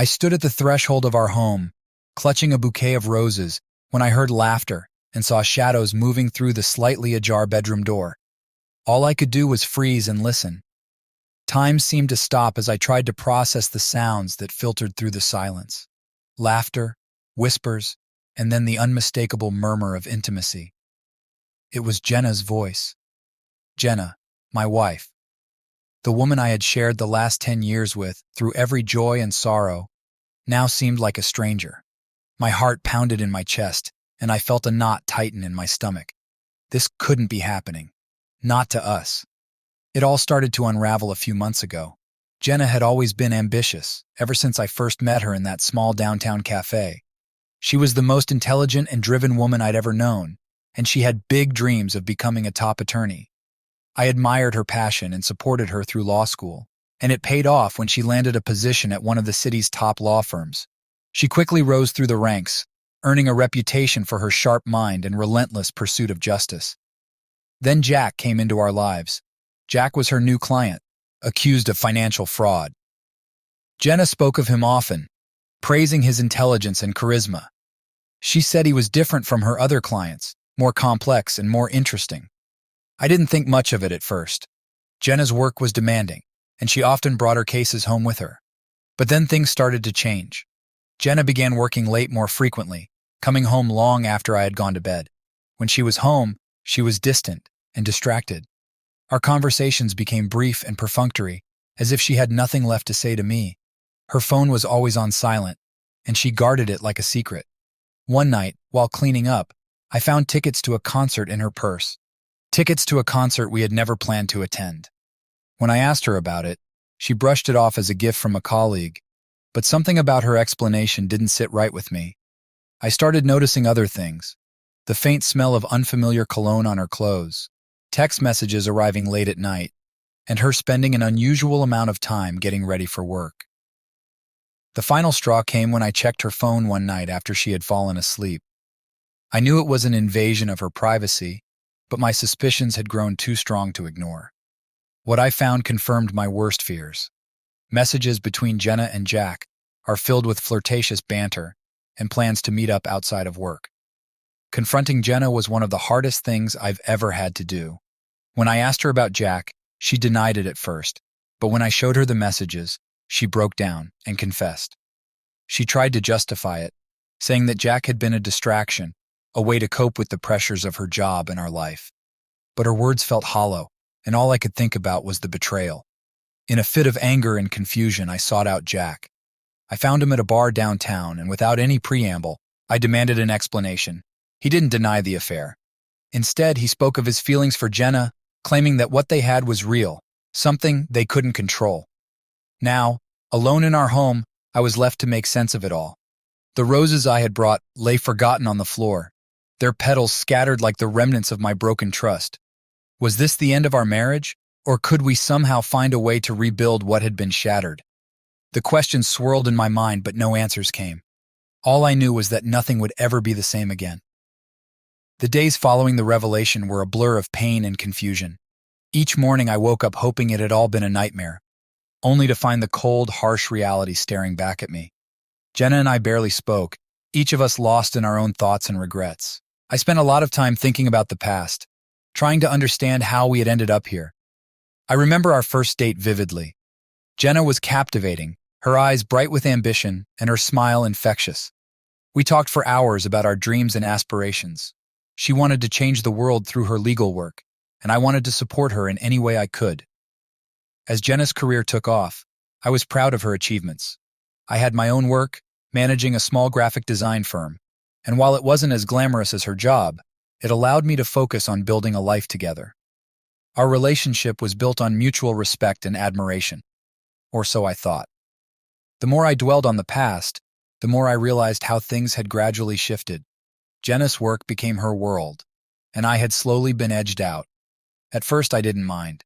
I stood at the threshold of our home, clutching a bouquet of roses, when I heard laughter and saw shadows moving through the slightly ajar bedroom door. All I could do was freeze and listen. Time seemed to stop as I tried to process the sounds that filtered through the silence. Laughter, whispers, and then the unmistakable murmur of intimacy. It was Jenna's voice. Jenna, my wife. The woman I had shared the last 10 years with, through every joy and sorrow, now seemed like a stranger. My heart pounded in my chest, and I felt a knot tighten in my stomach. This couldn't be happening. Not to us. It all started to unravel a few months ago. Jenna had always been ambitious, ever since I first met her in that small downtown cafe. She was the most intelligent and driven woman I'd ever known, and she had big dreams of becoming a top attorney. I admired her passion and supported her through law school, and it paid off when she landed a position at one of the city's top law firms. She quickly rose through the ranks, earning a reputation for her sharp mind and relentless pursuit of justice. Then Jack came into our lives. Jack was her new client, accused of financial fraud. Jenna spoke of him often, praising his intelligence and charisma. She said he was different from her other clients, more complex and more interesting. I didn't think much of it at first. Jenna's work was demanding, and she often brought her cases home with her. But then things started to change. Jenna began working late more frequently, coming home long after I had gone to bed. When she was home, she was distant and distracted. Our conversations became brief and perfunctory, as if she had nothing left to say to me. Her phone was always on silent, and she guarded it like a secret. One night, while cleaning up, I found tickets to a concert in her purse. Tickets to a concert we had never planned to attend. When I asked her about it, she brushed it off as a gift from a colleague, but something about her explanation didn't sit right with me. I started noticing other things. The faint smell of unfamiliar cologne on her clothes, text messages arriving late at night, and her spending an unusual amount of time getting ready for work. The final straw came when I checked her phone one night after she had fallen asleep. I knew it was an invasion of her privacy, but my suspicions had grown too strong to ignore. What I found confirmed my worst fears. Messages between Jenna and Jack are filled with flirtatious banter and plans to meet up outside of work. Confronting Jenna was one of the hardest things I've ever had to do. When I asked her about Jack, she denied it at first, but when I showed her the messages, she broke down and confessed. She tried to justify it, saying that Jack had been a distraction, a way to cope with the pressures of her job and our life. But her words felt hollow, and all I could think about was the betrayal. In a fit of anger and confusion, I sought out Jack. I found him at a bar downtown, and without any preamble, I demanded an explanation. He didn't deny the affair. Instead, he spoke of his feelings for Jenna, claiming that what they had was real, something they couldn't control. Now, alone in our home, I was left to make sense of it all. The roses I had brought lay forgotten on the floor, their petals scattered like the remnants of my broken trust. Was this the end of our marriage, or could we somehow find a way to rebuild what had been shattered? The questions swirled in my mind, but no answers came. All I knew was that nothing would ever be the same again. The days following the revelation were a blur of pain and confusion. Each morning I woke up hoping it had all been a nightmare, only to find the cold, harsh reality staring back at me. Jenna and I barely spoke, each of us lost in our own thoughts and regrets. I spent a lot of time thinking about the past, trying to understand how we had ended up here. I remember our first date vividly. Jenna was captivating, her eyes bright with ambition and her smile infectious. We talked for hours about our dreams and aspirations. She wanted to change the world through her legal work, and I wanted to support her in any way I could. As Jenna's career took off, I was proud of her achievements. I had my own work, managing a small graphic design firm, and while it wasn't as glamorous as her job, it allowed me to focus on building a life together. Our relationship was built on mutual respect and admiration, or so I thought. The more I dwelled on the past, the more I realized how things had gradually shifted. Jenna's work became her world, and I had slowly been edged out. At first I didn't mind.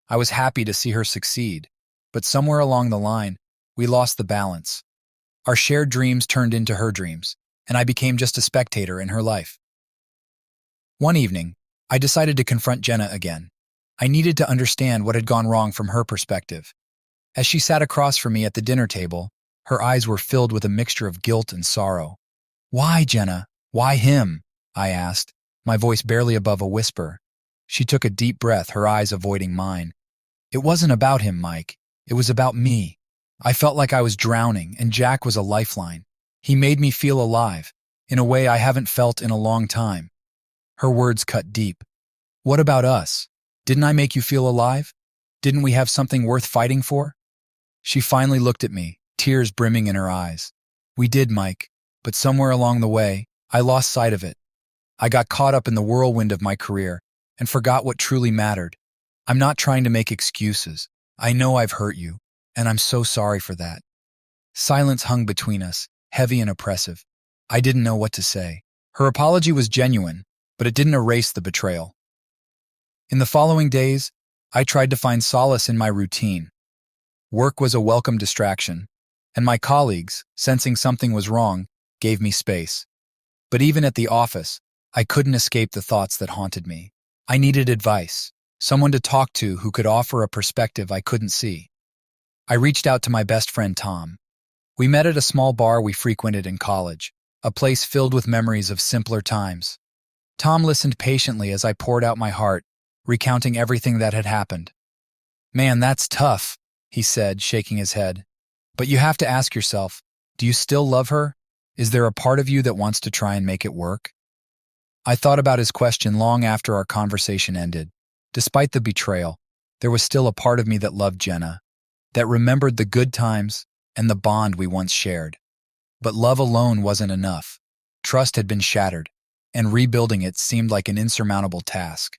I was happy to see her succeed, but somewhere along the line, we lost the balance. Our shared dreams turned into her dreams, and I became just a spectator in her life. One evening, I decided to confront Jenna again. I needed to understand what had gone wrong from her perspective. As she sat across from me at the dinner table, Her eyes were filled with a mixture of guilt and sorrow. "Why, Jenna? Why him?" I asked, my voice barely above a whisper. She took a deep breath, her eyes avoiding mine. "It wasn't about him, Mike. It was about me. I felt like I was drowning, and Jack was a lifeline. He made me feel alive, in a way I haven't felt in a long time." Her words cut deep. "What about us? Didn't I make you feel alive? Didn't we have something worth fighting for?" She finally looked at me, tears brimming in her eyes. "We did, Mike, but somewhere along the way, I lost sight of it. I got caught up in the whirlwind of my career and forgot what truly mattered. I'm not trying to make excuses. I know I've hurt you, and I'm so sorry for that." Silence hung between us, heavy and oppressive. I didn't know what to say. Her apology was genuine, but it didn't erase the betrayal. In the following days, I tried to find solace in my routine. Work was a welcome distraction, and my colleagues, sensing something was wrong, gave me space. But even at the office, I couldn't escape the thoughts that haunted me. I needed advice, someone to talk to who could offer a perspective I couldn't see. I reached out to my best friend Tom. We met at a small bar we frequented in college, a place filled with memories of simpler times. Tom listened patiently as I poured out my heart, recounting everything that had happened. "Man, that's tough," he said, shaking his head. "But you have to ask yourself, do you still love her? Is there a part of you that wants to try and make it work?" I thought about his question long after our conversation ended. Despite the betrayal, there was still a part of me that loved Jenna, that remembered the good times and the bond we once shared. But love alone wasn't enough. Trust had been shattered, and rebuilding it seemed like an insurmountable task.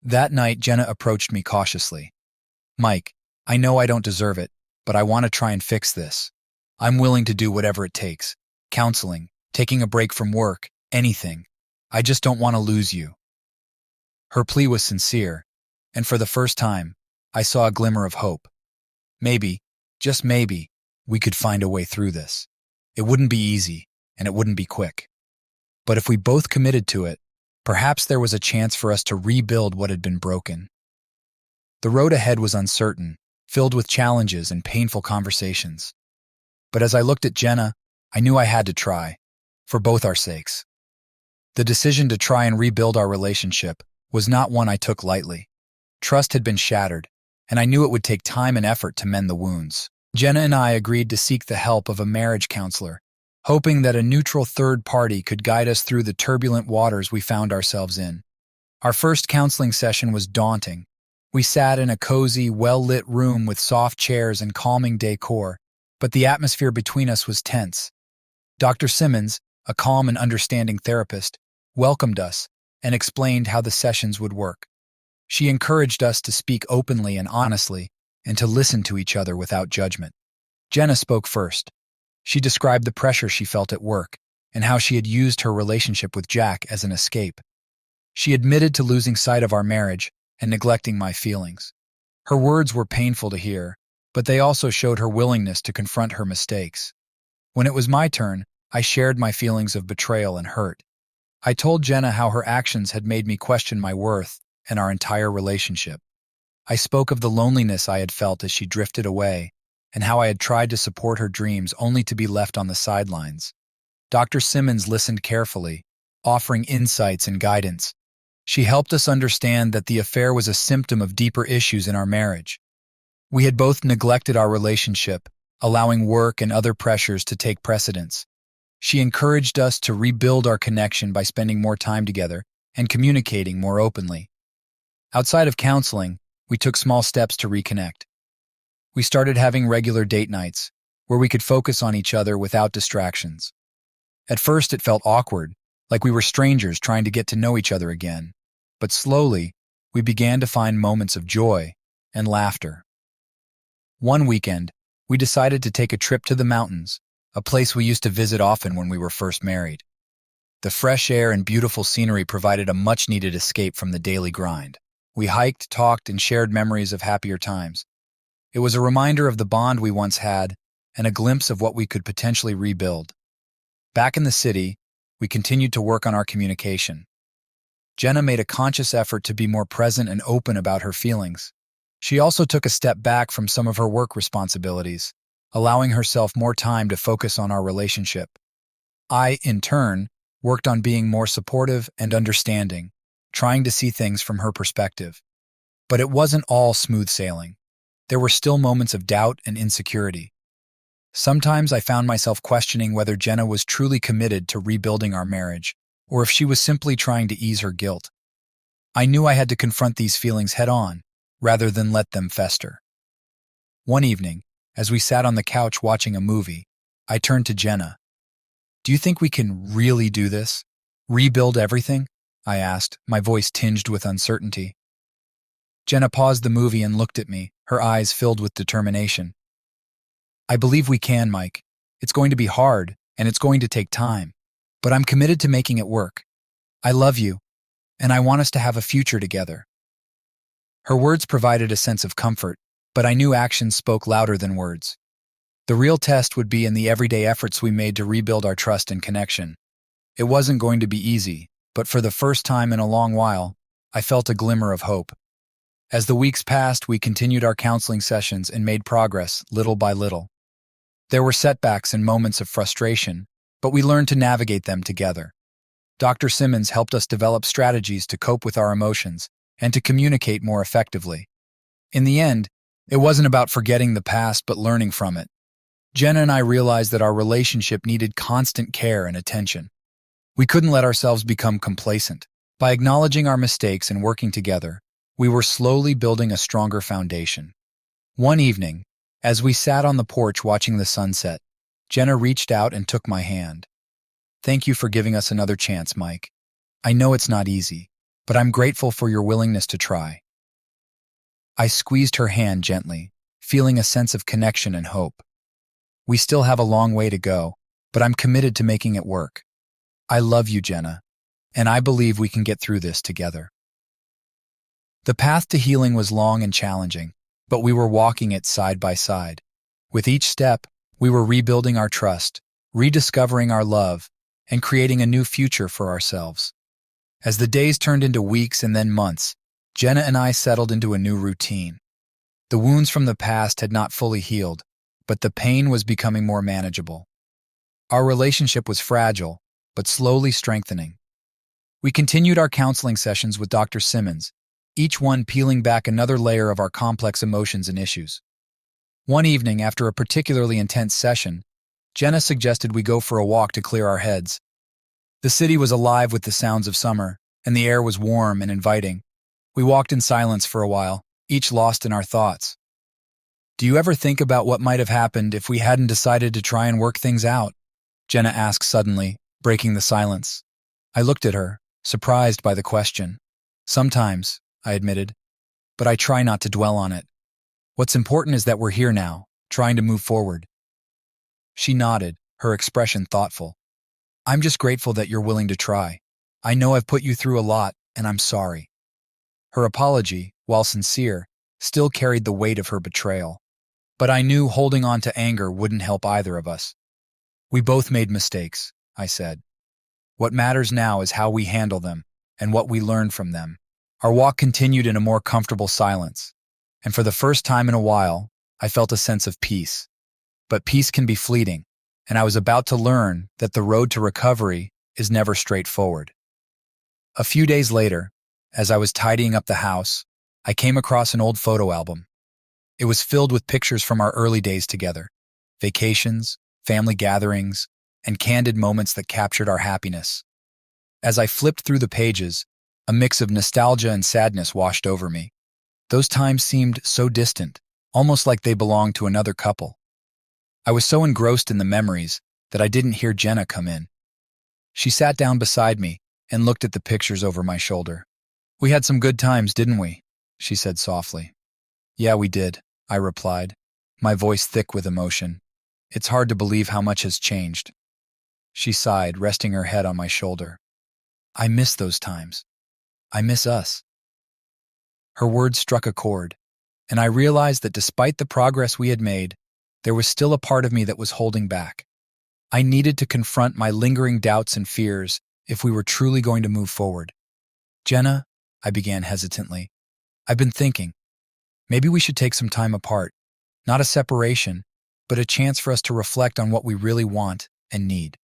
That night, Jenna approached me cautiously. "Mike, I know I don't deserve it, but I want to try and fix this. I'm willing to do whatever it takes. Counseling, taking a break from work, anything. I just don't want to lose you." Her plea was sincere, and for the first time, I saw a glimmer of hope. Maybe, just maybe, we could find a way through this. It wouldn't be easy, and it wouldn't be quick. But if we both committed to it, perhaps there was a chance for us to rebuild what had been broken. The road ahead was uncertain, filled with challenges and painful conversations. But as I looked at Jenna, I knew I had to try, for both our sakes. The decision to try and rebuild our relationship was not one I took lightly. Trust had been shattered, and I knew it would take time and effort to mend the wounds. Jenna and I agreed to seek the help of a marriage counselor, hoping that a neutral third party could guide us through the turbulent waters we found ourselves in. Our first counseling session was daunting. We sat in a cozy, well-lit room with soft chairs and calming decor, but the atmosphere between us was tense. Dr. Simmons, a calm and understanding therapist, welcomed us and explained how the sessions would work. She encouraged us to speak openly and honestly and to listen to each other without judgment. Jenna spoke first. She described the pressure she felt at work and how she had used her relationship with Jack as an escape. She admitted to losing sight of our marriage and neglecting my feelings. Her words were painful to hear, but they also showed her willingness to confront her mistakes. When it was my turn, I shared my feelings of betrayal and hurt. I told Jenna how her actions had made me question my worth and our entire relationship. I spoke of the loneliness I had felt as she drifted away and how I had tried to support her dreams only to be left on the sidelines. Dr. Simmons listened carefully, offering insights and guidance. She helped us understand that the affair was a symptom of deeper issues in our marriage. We had both neglected our relationship, allowing work and other pressures to take precedence. She encouraged us to rebuild our connection by spending more time together and communicating more openly. Outside of counseling, we took small steps to reconnect. We started having regular date nights, where we could focus on each other without distractions. At first it felt awkward, like we were strangers trying to get to know each other again. But slowly, we began to find moments of joy and laughter. One weekend, we decided to take a trip to the mountains, a place we used to visit often when we were first married. The fresh air and beautiful scenery provided a much-needed escape from the daily grind. We hiked, talked, and shared memories of happier times. It was a reminder of the bond we once had and a glimpse of what we could potentially rebuild. Back in the city, we continued to work on our communication. Jenna made a conscious effort to be more present and open about her feelings. She also took a step back from some of her work responsibilities, allowing herself more time to focus on our relationship. I, in turn, worked on being more supportive and understanding, trying to see things from her perspective. But it wasn't all smooth sailing. There were still moments of doubt and insecurity. Sometimes I found myself questioning whether Jenna was truly committed to rebuilding our marriage, or if she was simply trying to ease her guilt. I knew I had to confront these feelings head-on, rather than let them fester. One evening, as we sat on the couch watching a movie, I turned to Jenna. "Do you think we can really do this? Rebuild everything?" I asked, my voice tinged with uncertainty. Jenna paused the movie and looked at me, her eyes filled with determination. "I believe we can, Mike. It's going to be hard, and it's going to take time. But I'm committed to making it work. I love you, and I want us to have a future together." Her words provided a sense of comfort, but I knew actions spoke louder than words. The real test would be in the everyday efforts we made to rebuild our trust and connection. It wasn't going to be easy, but for the first time in a long while, I felt a glimmer of hope. As the weeks passed, we continued our counseling sessions and made progress, little by little. There were setbacks and moments of frustration, but we learned to navigate them together. Dr. Simmons helped us develop strategies to cope with our emotions and to communicate more effectively. In the end, it wasn't about forgetting the past but learning from it. Jenna and I realized that our relationship needed constant care and attention. We couldn't let ourselves become complacent. By acknowledging our mistakes and working together, we were slowly building a stronger foundation. One evening, as we sat on the porch watching the sunset, Jenna reached out and took my hand. "Thank you for giving us another chance, Mike. I know it's not easy, but I'm grateful for your willingness to try." I squeezed her hand gently, feeling a sense of connection and hope. "We still have a long way to go, but I'm committed to making it work. I love you, Jenna, and I believe we can get through this together." The path to healing was long and challenging, but we were walking it side by side. With each step, we were rebuilding our trust, rediscovering our love, and creating a new future for ourselves. As the days turned into weeks and then months, Jenna and I settled into a new routine. The wounds from the past had not fully healed, but the pain was becoming more manageable. Our relationship was fragile, but slowly strengthening. We continued our counseling sessions with Dr. Simmons, each one peeling back another layer of our complex emotions and issues. One evening, after a particularly intense session, Jenna suggested we go for a walk to clear our heads. The city was alive with the sounds of summer, and the air was warm and inviting. We walked in silence for a while, each lost in our thoughts. "Do you ever think about what might have happened if we hadn't decided to try and work things out?" Jenna asked suddenly, breaking the silence. I looked at her, surprised by the question. "Sometimes," I admitted, "but I try not to dwell on it. What's important is that we're here now, trying to move forward." She nodded, her expression thoughtful. "I'm just grateful that you're willing to try. I know I've put you through a lot, and I'm sorry." Her apology, while sincere, still carried the weight of her betrayal. But I knew holding on to anger wouldn't help either of us. "We both made mistakes," I said. "What matters now is how we handle them and what we learn from them." Our walk continued in a more comfortable silence, and for the first time in a while, I felt a sense of peace. But peace can be fleeting, and I was about to learn that the road to recovery is never straightforward. A few days later, as I was tidying up the house, I came across an old photo album. It was filled with pictures from our early days together, vacations, family gatherings, and candid moments that captured our happiness. As I flipped through the pages, a mix of nostalgia and sadness washed over me. Those times seemed so distant, almost like they belonged to another couple. I was so engrossed in the memories that I didn't hear Jenna come in. She sat down beside me and looked at the pictures over my shoulder. "We had some good times, didn't we?" she said softly. "Yeah, we did," I replied, my voice thick with emotion. "It's hard to believe how much has changed." She sighed, resting her head on my shoulder. "I miss those times. I miss us." Her words struck a chord, and I realized that despite the progress we had made, there was still a part of me that was holding back. I needed to confront my lingering doubts and fears if we were truly going to move forward. "Jenna," I began hesitantly, "I've been thinking. Maybe we should take some time apart. Not a separation, but a chance for us to reflect on what we really want and need.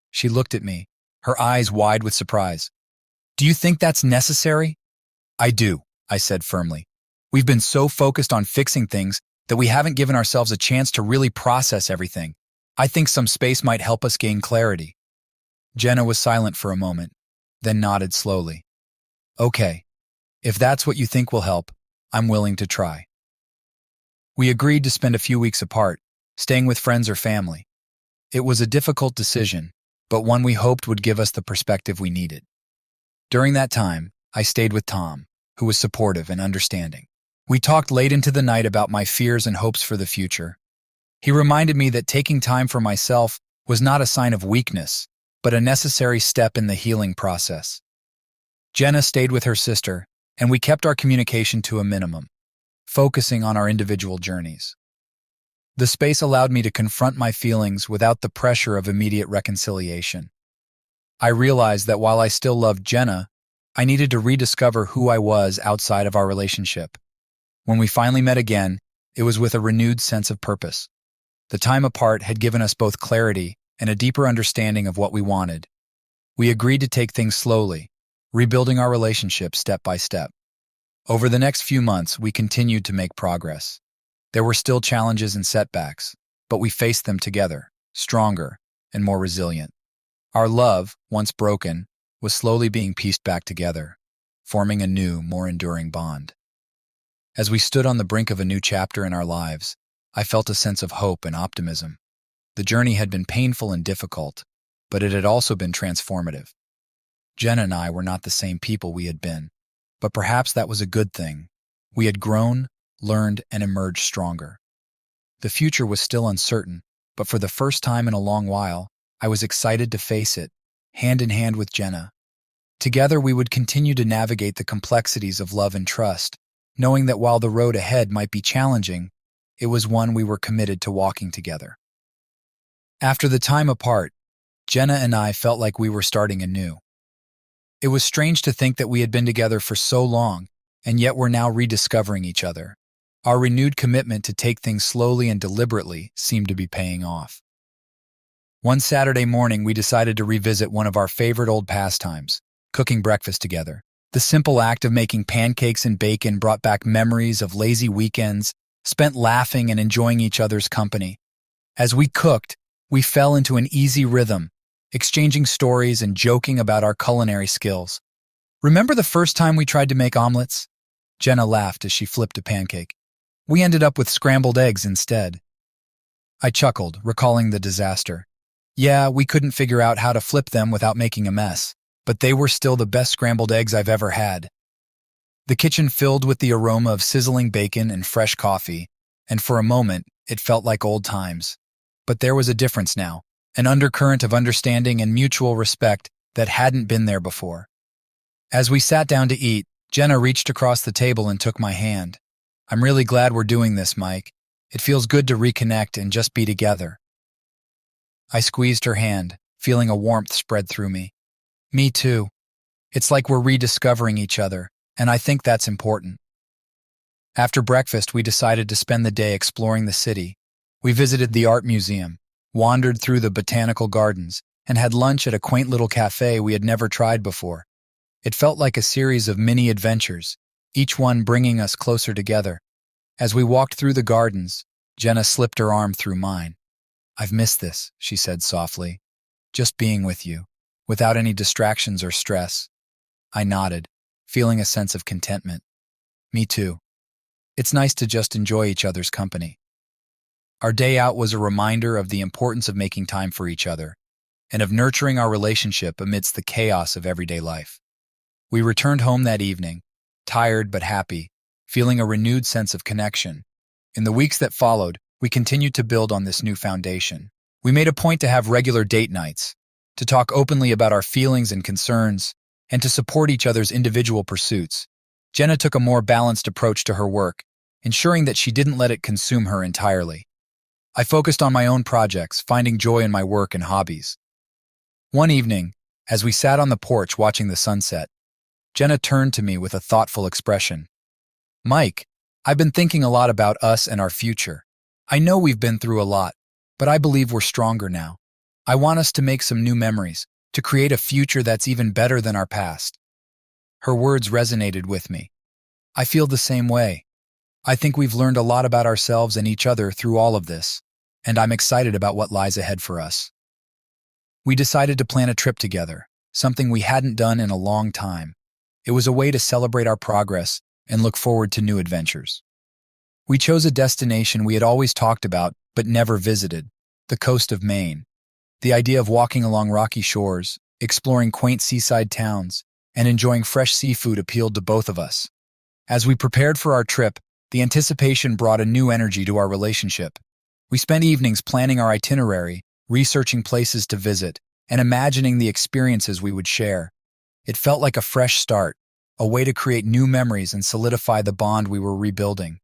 She looked at me, her eyes wide with surprise. Do you think that's necessary? I do, I said firmly. We've been so focused on fixing things that we haven't given ourselves a chance to really process everything. I think some space might help us gain clarity. Jenna was silent for a moment, then nodded slowly. Okay, if that's what you think will help, I'm willing to try. We agreed to spend a few weeks apart, staying with friends or family. It was a difficult decision, but one we hoped would give us the perspective we needed. During that time, I stayed with Tom, who was supportive and understanding. We talked late into the night about my fears and hopes for the future. He reminded me that taking time for myself was not a sign of weakness, but a necessary step in the healing process. Jenna stayed with her sister, and we kept our communication to a minimum, focusing on our individual journeys. The space allowed me to confront my feelings without the pressure of immediate reconciliation. I realized that while I still loved Jenna, I needed to rediscover who I was outside of our relationship. When we finally met again, it was with a renewed sense of purpose. The time apart had given us both clarity and a deeper understanding of what we wanted. We agreed to take things slowly, rebuilding our relationship step by step. Over the next few months, we continued to make progress. There were still challenges and setbacks, but we faced them together, stronger and more resilient. Our love, once broken, was slowly being pieced back together, forming a new, more enduring bond. As we stood on the brink of a new chapter in our lives, I felt a sense of hope and optimism. The journey had been painful and difficult, but it had also been transformative. Jenna and I were not the same people we had been, but perhaps that was a good thing. We had grown, learned, and emerged stronger. The future was still uncertain, but for the first time in a long while, I was excited to face it, hand in hand with Jenna. Together we would continue to navigate the complexities of love and trust, knowing that while the road ahead might be challenging, it was one we were committed to walking together. After the time apart, Jenna and I felt like we were starting anew. It was strange to think that we had been together for so long, and yet were now rediscovering each other. Our renewed commitment to take things slowly and deliberately seemed to be paying off. One Saturday morning, we decided to revisit one of our favorite old pastimes, cooking breakfast together. The simple act of making pancakes and bacon brought back memories of lazy weekends, spent laughing and enjoying each other's company. As we cooked, we fell into an easy rhythm, exchanging stories and joking about our culinary skills. Remember the first time we tried to make omelets? Jenna laughed as she flipped a pancake. We ended up with scrambled eggs instead. I chuckled, recalling the disaster. Yeah, we couldn't figure out how to flip them without making a mess, but they were still the best scrambled eggs I've ever had. The kitchen filled with the aroma of sizzling bacon and fresh coffee, and for a moment, it felt like old times. But there was a difference now, an undercurrent of understanding and mutual respect that hadn't been there before. As we sat down to eat, Jenna reached across the table and took my hand. I'm really glad we're doing this, Mike. It feels good to reconnect and just be together. I squeezed her hand, feeling a warmth spread through me. Me too. It's like we're rediscovering each other, and I think that's important. After breakfast, we decided to spend the day exploring the city. We visited the art museum, wandered through the botanical gardens, and had lunch at a quaint little cafe we had never tried before. It felt like a series of mini adventures, each one bringing us closer together. As we walked through the gardens, Jenna slipped her arm through mine. I've missed this, she said softly. Just being with you, without any distractions or stress. I nodded, feeling a sense of contentment. Me too. It's nice to just enjoy each other's company. Our day out was a reminder of the importance of making time for each other, and of nurturing our relationship amidst the chaos of everyday life. We returned home that evening, tired but happy, feeling a renewed sense of connection. In the weeks that followed, we continued to build on this new foundation. We made a point to have regular date nights, to talk openly about our feelings and concerns, and to support each other's individual pursuits. Jenna took a more balanced approach to her work, ensuring that she didn't let it consume her entirely. I focused on my own projects, finding joy in my work and hobbies. One evening, as we sat on the porch watching the sunset, Jenna turned to me with a thoughtful expression. Mike, I've been thinking a lot about us and our future. I know we've been through a lot, but I believe we're stronger now. I want us to make some new memories, to create a future that's even better than our past." Her words resonated with me. I feel the same way. I think we've learned a lot about ourselves and each other through all of this, and I'm excited about what lies ahead for us. We decided to plan a trip together, something we hadn't done in a long time. It was a way to celebrate our progress and look forward to new adventures. We chose a destination we had always talked about but never visited, the coast of Maine. The idea of walking along rocky shores, exploring quaint seaside towns, and enjoying fresh seafood appealed to both of us. As we prepared for our trip, the anticipation brought a new energy to our relationship. We spent evenings planning our itinerary, researching places to visit, and imagining the experiences we would share. It felt like a fresh start, a way to create new memories and solidify the bond we were rebuilding.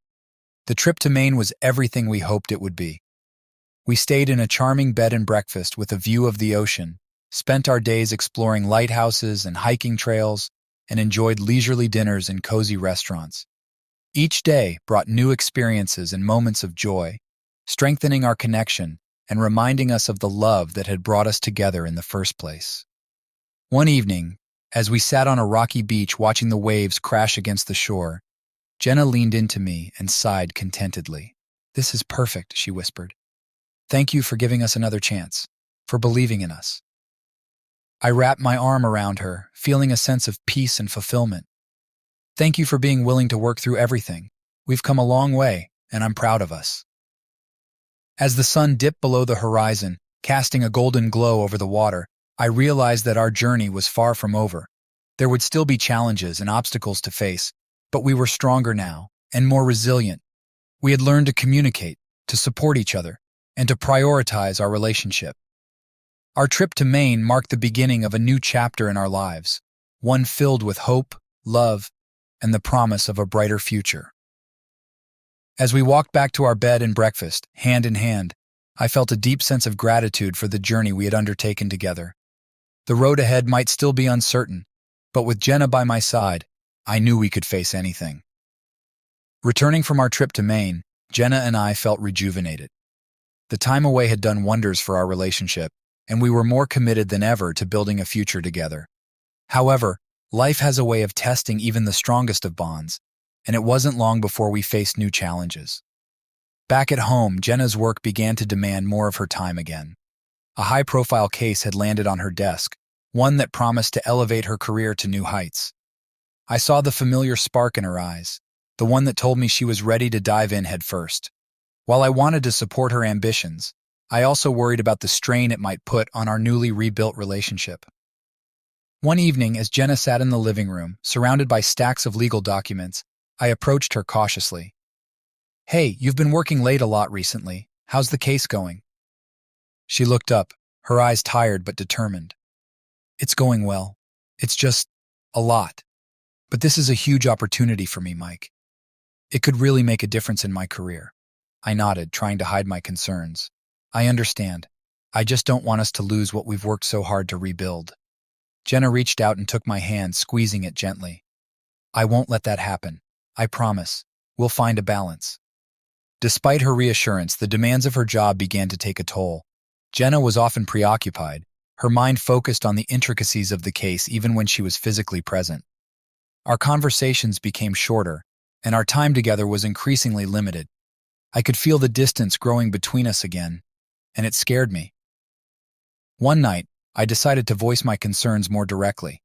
The trip to Maine was everything we hoped it would be. We stayed in a charming bed and breakfast with a view of the ocean, spent our days exploring lighthouses and hiking trails, and enjoyed leisurely dinners in cozy restaurants. Each day brought new experiences and moments of joy, strengthening our connection and reminding us of the love that had brought us together in the first place. One evening, as we sat on a rocky beach watching the waves crash against the shore, Jenna leaned into me and sighed contentedly. "This is perfect," she whispered. "Thank you for giving us another chance, for believing in us." I wrapped my arm around her, feeling a sense of peace and fulfillment. "Thank you for being willing to work through everything. We've come a long way, and I'm proud of us." As the sun dipped below the horizon, casting a golden glow over the water, I realized that our journey was far from over. There would still be challenges and obstacles to face, but we were stronger now and more resilient. We had learned to communicate, to support each other, and to prioritize our relationship. Our trip to Maine marked the beginning of a new chapter in our lives, one filled with hope, love, and the promise of a brighter future. As we walked back to our bed and breakfast, hand in hand, I felt a deep sense of gratitude for the journey we had undertaken together. The road ahead might still be uncertain, but with Jenna by my side, I knew we could face anything. Returning from our trip to Maine, Jenna and I felt rejuvenated. The time away had done wonders for our relationship, and we were more committed than ever to building a future together. However, life has a way of testing even the strongest of bonds, and it wasn't long before we faced new challenges. Back at home, Jenna's work began to demand more of her time again. A high-profile case had landed on her desk, one that promised to elevate her career to new heights. I saw the familiar spark in her eyes, the one that told me she was ready to dive in head first. While I wanted to support her ambitions, I also worried about the strain it might put on our newly rebuilt relationship. One evening, as Jenna sat in the living room, surrounded by stacks of legal documents, I approached her cautiously. "Hey, you've been working late a lot recently. How's the case going?" She looked up, her eyes tired but determined. "It's going well. It's just a lot. But this is a huge opportunity for me, Mike. It could really make a difference in my career." I nodded, trying to hide my concerns. "I understand. I just don't want us to lose what we've worked so hard to rebuild." Jenna reached out and took my hand, squeezing it gently. "I won't let that happen. I promise. We'll find a balance." Despite her reassurance, the demands of her job began to take a toll. Jenna was often preoccupied, her mind focused on the intricacies of the case even when she was physically present. Our conversations became shorter, and our time together was increasingly limited. I could feel the distance growing between us again, and it scared me. One night, I decided to voice my concerns more directly.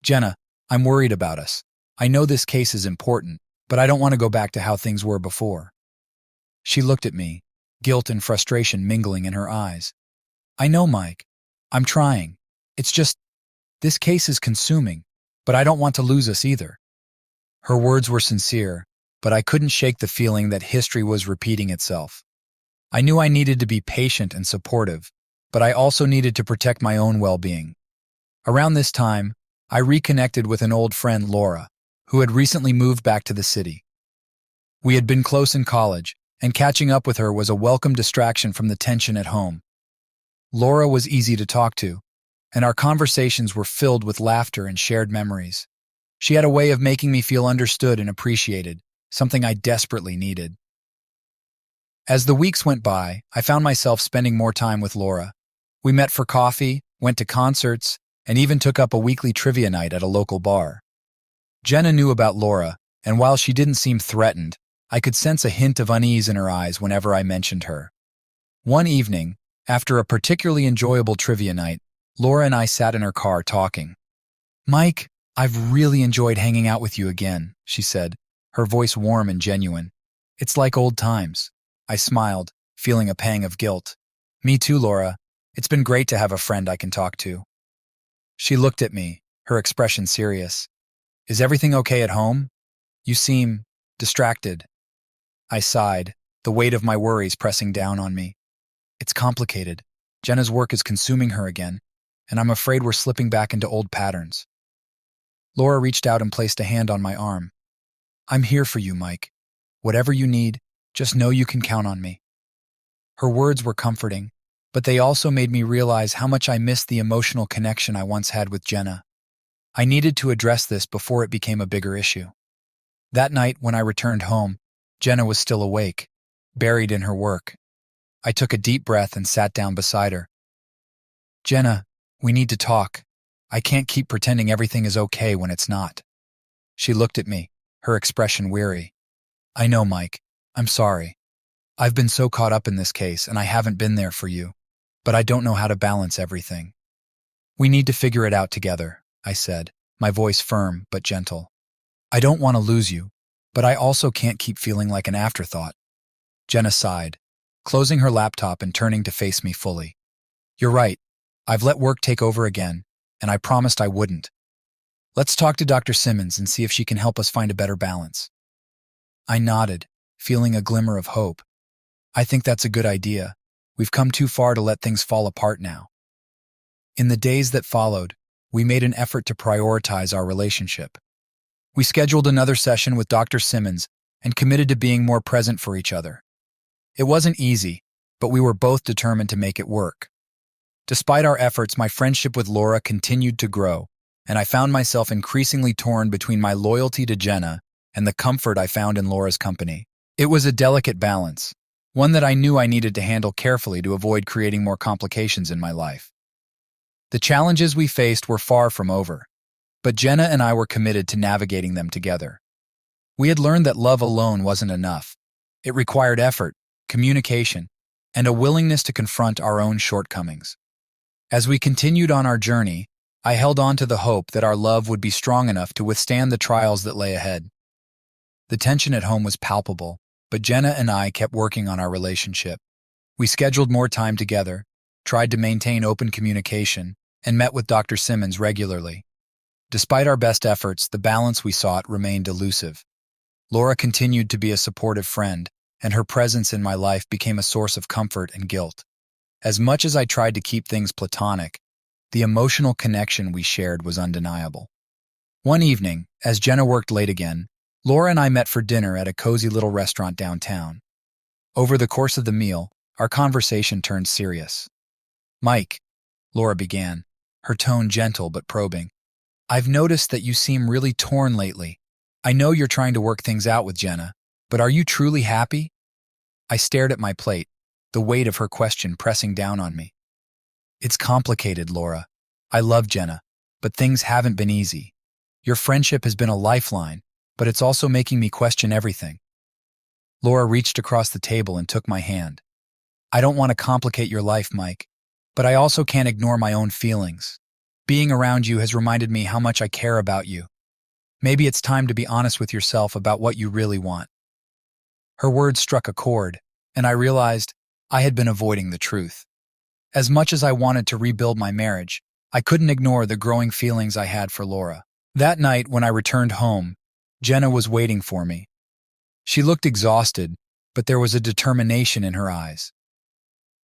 "Jenna, I'm worried about us. I know this case is important, but I don't want to go back to how things were before." She looked at me, guilt and frustration mingling in her eyes. "I know, Mike. I'm trying. It's just, this case is consuming, but I don't want to lose us either." Her words were sincere, but I couldn't shake the feeling that history was repeating itself. I knew I needed to be patient and supportive, but I also needed to protect my own well-being. Around this time, I reconnected with an old friend, Laura, who had recently moved back to the city. We had been close in college, and catching up with her was a welcome distraction from the tension at home. Laura was easy to talk to, and our conversations were filled with laughter and shared memories. She had a way of making me feel understood and appreciated, something I desperately needed. As the weeks went by, I found myself spending more time with Laura. We met for coffee, went to concerts, and even took up a weekly trivia night at a local bar. Jenna knew about Laura, and while she didn't seem threatened, I could sense a hint of unease in her eyes whenever I mentioned her. One evening, after a particularly enjoyable trivia night, Laura and I sat in her car talking. "Mike, I've really enjoyed hanging out with you again," she said, her voice warm and genuine. "It's like old times." I smiled, feeling a pang of guilt. "Me too, Laura. It's been great to have a friend I can talk to." She looked at me, her expression serious. "Is everything okay at home? You seem distracted." I sighed, the weight of my worries pressing down on me. "It's complicated. Jenna's work is consuming her again, and I'm afraid we're slipping back into old patterns." Laura reached out and placed a hand on my arm. "I'm here for you, Mike. Whatever you need, just know you can count on me." Her words were comforting, but they also made me realize how much I missed the emotional connection I once had with Jenna. I needed to address this before it became a bigger issue. That night, when I returned home, Jenna was still awake, buried in her work. I took a deep breath and sat down beside her. "Jenna, we need to talk. I can't keep pretending everything is okay when it's not." She looked at me, her expression weary. "I know, Mike. I'm sorry. I've been so caught up in this case and I haven't been there for you, but I don't know how to balance everything." "We need to figure it out together," I said, my voice firm but gentle. "I don't want to lose you, but I also can't keep feeling like an afterthought." Jenna sighed, closing her laptop and turning to face me fully. "You're right. I've let work take over again, and I promised I wouldn't. Let's talk to Dr. Simmons and see if she can help us find a better balance." I nodded, feeling a glimmer of hope. "I think that's a good idea. We've come too far to let things fall apart now." In the days that followed, we made an effort to prioritize our relationship. We scheduled another session with Dr. Simmons and committed to being more present for each other. It wasn't easy, but we were both determined to make it work. Despite our efforts, my friendship with Laura continued to grow, and I found myself increasingly torn between my loyalty to Jenna and the comfort I found in Laura's company. It was a delicate balance, one that I knew I needed to handle carefully to avoid creating more complications in my life. The challenges we faced were far from over, but Jenna and I were committed to navigating them together. We had learned that love alone wasn't enough. It required effort, communication, and a willingness to confront our own shortcomings. As we continued on our journey, I held on to the hope that our love would be strong enough to withstand the trials that lay ahead. The tension at home was palpable, but Jenna and I kept working on our relationship. We scheduled more time together, tried to maintain open communication, and met with Dr. Simmons regularly. Despite our best efforts, the balance we sought remained elusive. Laura continued to be a supportive friend, and her presence in my life became a source of comfort and guilt. As much as I tried to keep things platonic, the emotional connection we shared was undeniable. One evening, as Jenna worked late again, Laura and I met for dinner at a cozy little restaurant downtown. Over the course of the meal, our conversation turned serious. "Mike," Laura began, her tone gentle but probing, "I've noticed that you seem really torn lately. I know you're trying to work things out with Jenna, but are you truly happy?" I stared at my plate, the weight of her question pressing down on me. "It's complicated, Laura. I love Jenna, but things haven't been easy. Your friendship has been a lifeline, but it's also making me question everything." Laura reached across the table and took my hand. "I don't want to complicate your life, Mike, but I also can't ignore my own feelings. Being around you has reminded me how much I care about you. Maybe it's time to be honest with yourself about what you really want." Her words struck a chord, and I realized I had been avoiding the truth. As much as I wanted to rebuild my marriage, I couldn't ignore the growing feelings I had for Laura. That night, when I returned home, Jenna was waiting for me. She looked exhausted, but there was a determination in her eyes.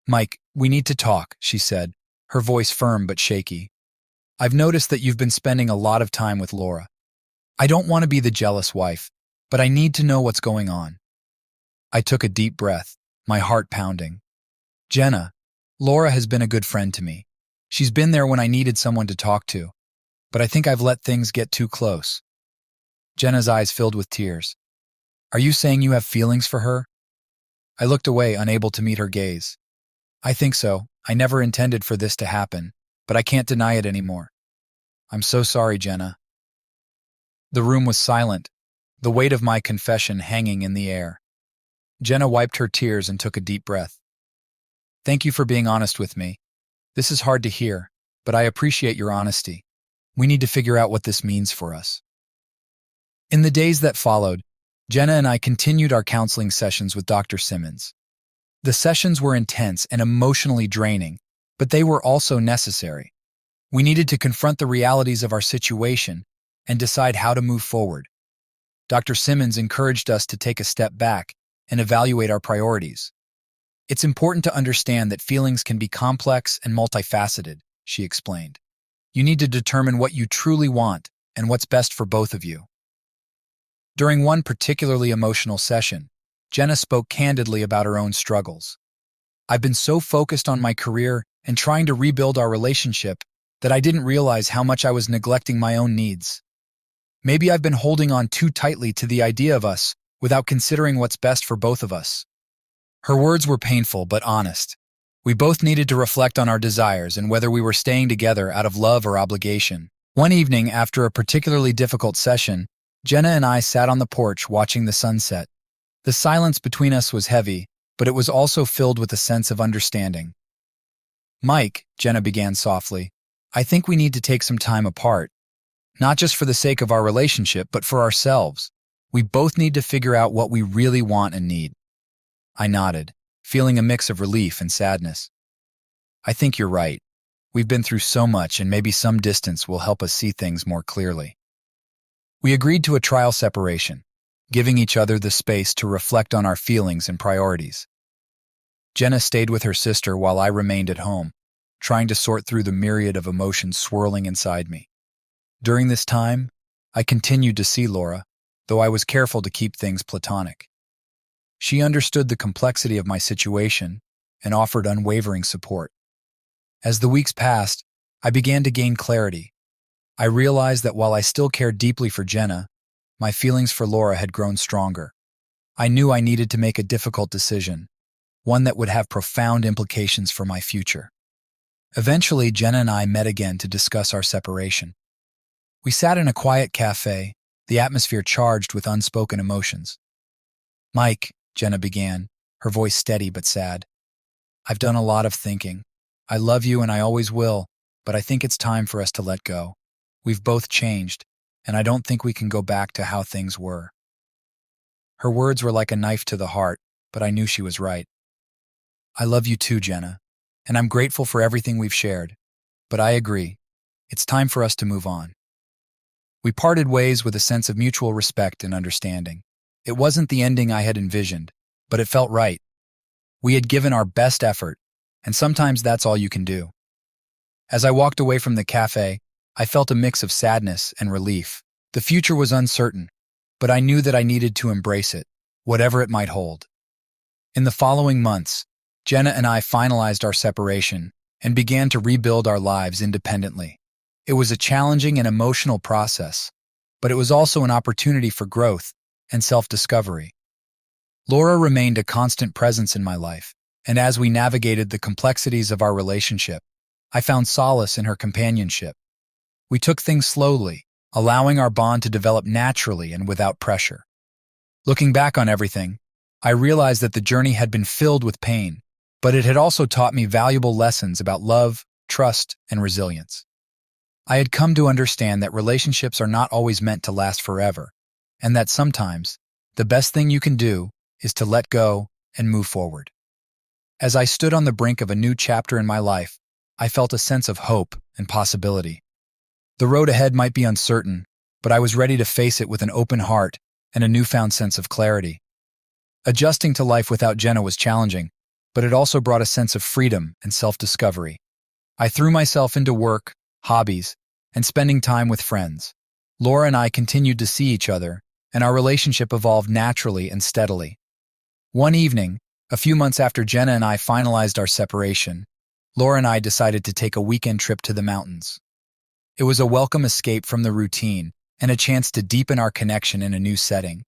"Mike, we need to talk," she said, her voice firm but shaky. "I've noticed that you've been spending a lot of time with Laura. I don't want to be the jealous wife, but I need to know what's going on." I took a deep breath, my heart pounding. "Jenna, Laura has been a good friend to me. She's been there when I needed someone to talk to, but I think I've let things get too close." Jenna's eyes filled with tears. "Are you saying you have feelings for her?" I looked away, unable to meet her gaze. I think so. I never intended for this to happen, but I can't deny it anymore. I'm so sorry, Jenna. The room was silent, the weight of my confession hanging in the air. Jenna wiped her tears and took a deep breath. Thank you for being honest with me. This is hard to hear, but I appreciate your honesty. We need to figure out what this means for us. In the days that followed, Jenna and I continued our counseling sessions with Dr. Simmons. The sessions were intense and emotionally draining, but they were also necessary. We needed to confront the realities of our situation and decide how to move forward. Dr. Simmons encouraged us to take a step back and evaluate our priorities. It's important to understand that feelings can be complex and multifaceted, she explained. You need to determine what you truly want and what's best for both of you. During one particularly emotional session, Jenna spoke candidly about her own struggles. I've been so focused on my career and trying to rebuild our relationship that I didn't realize how much I was neglecting my own needs. Maybe I've been holding on too tightly to the idea of us without considering what's best for both of us. Her words were painful but honest. We both needed to reflect on our desires and whether we were staying together out of love or obligation. One evening, after a particularly difficult session, Jenna and I sat on the porch watching the sunset. The silence between us was heavy, but it was also filled with a sense of understanding. Mike, Jenna began softly, I think we need to take some time apart. Not just for the sake of our relationship, but for ourselves. We both need to figure out what we really want and need. I nodded, feeling a mix of relief and sadness. I think you're right. We've been through so much, and maybe some distance will help us see things more clearly. We agreed to a trial separation, giving each other the space to reflect on our feelings and priorities. Jenna stayed with her sister while I remained at home, trying to sort through the myriad of emotions swirling inside me. During this time, I continued to see Laura, though I was careful to keep things platonic. She understood the complexity of my situation and offered unwavering support. As the weeks passed, I began to gain clarity. I realized that while I still cared deeply for Jenna, my feelings for Laura had grown stronger. I knew I needed to make a difficult decision, one that would have profound implications for my future. Eventually, Jenna and I met again to discuss our separation. We sat in a quiet cafe, the atmosphere charged with unspoken emotions. Mike, Jenna began, her voice steady but sad. I've done a lot of thinking. I love you and I always will, but I think it's time for us to let go. We've both changed, and I don't think we can go back to how things were. Her words were like a knife to the heart, but I knew she was right. I love you too, Jenna, and I'm grateful for everything we've shared. But I agree, it's time for us to move on. We parted ways with a sense of mutual respect and understanding. It wasn't the ending I had envisioned, but it felt right. We had given our best effort, and sometimes that's all you can do. As I walked away from the cafe, I felt a mix of sadness and relief. The future was uncertain, but I knew that I needed to embrace it, whatever it might hold. In the following months, Jenna and I finalized our separation and began to rebuild our lives independently. It was a challenging and emotional process, but it was also an opportunity for growth and self-discovery. Laura remained a constant presence in my life, and as we navigated the complexities of our relationship, I found solace in her companionship. We took things slowly, allowing our bond to develop naturally and without pressure. Looking back on everything, I realized that the journey had been filled with pain, but it had also taught me valuable lessons about love, trust, and resilience. I had come to understand that relationships are not always meant to last forever, and that sometimes the best thing you can do is to let go and move forward. As I stood on the brink of a new chapter in my life, I felt a sense of hope and possibility. The road ahead might be uncertain, but I was ready to face it with an open heart and a newfound sense of clarity. Adjusting to life without Jenna was challenging, but it also brought a sense of freedom and self-discovery. I threw myself into work, hobbies, and spending time with friends. Laura and I continued to see each other, and our relationship evolved naturally and steadily. One evening, a few months after Jenna and I finalized our separation, Laura and I decided to take a weekend trip to the mountains. It was a welcome escape from the routine and a chance to deepen our connection in a new setting.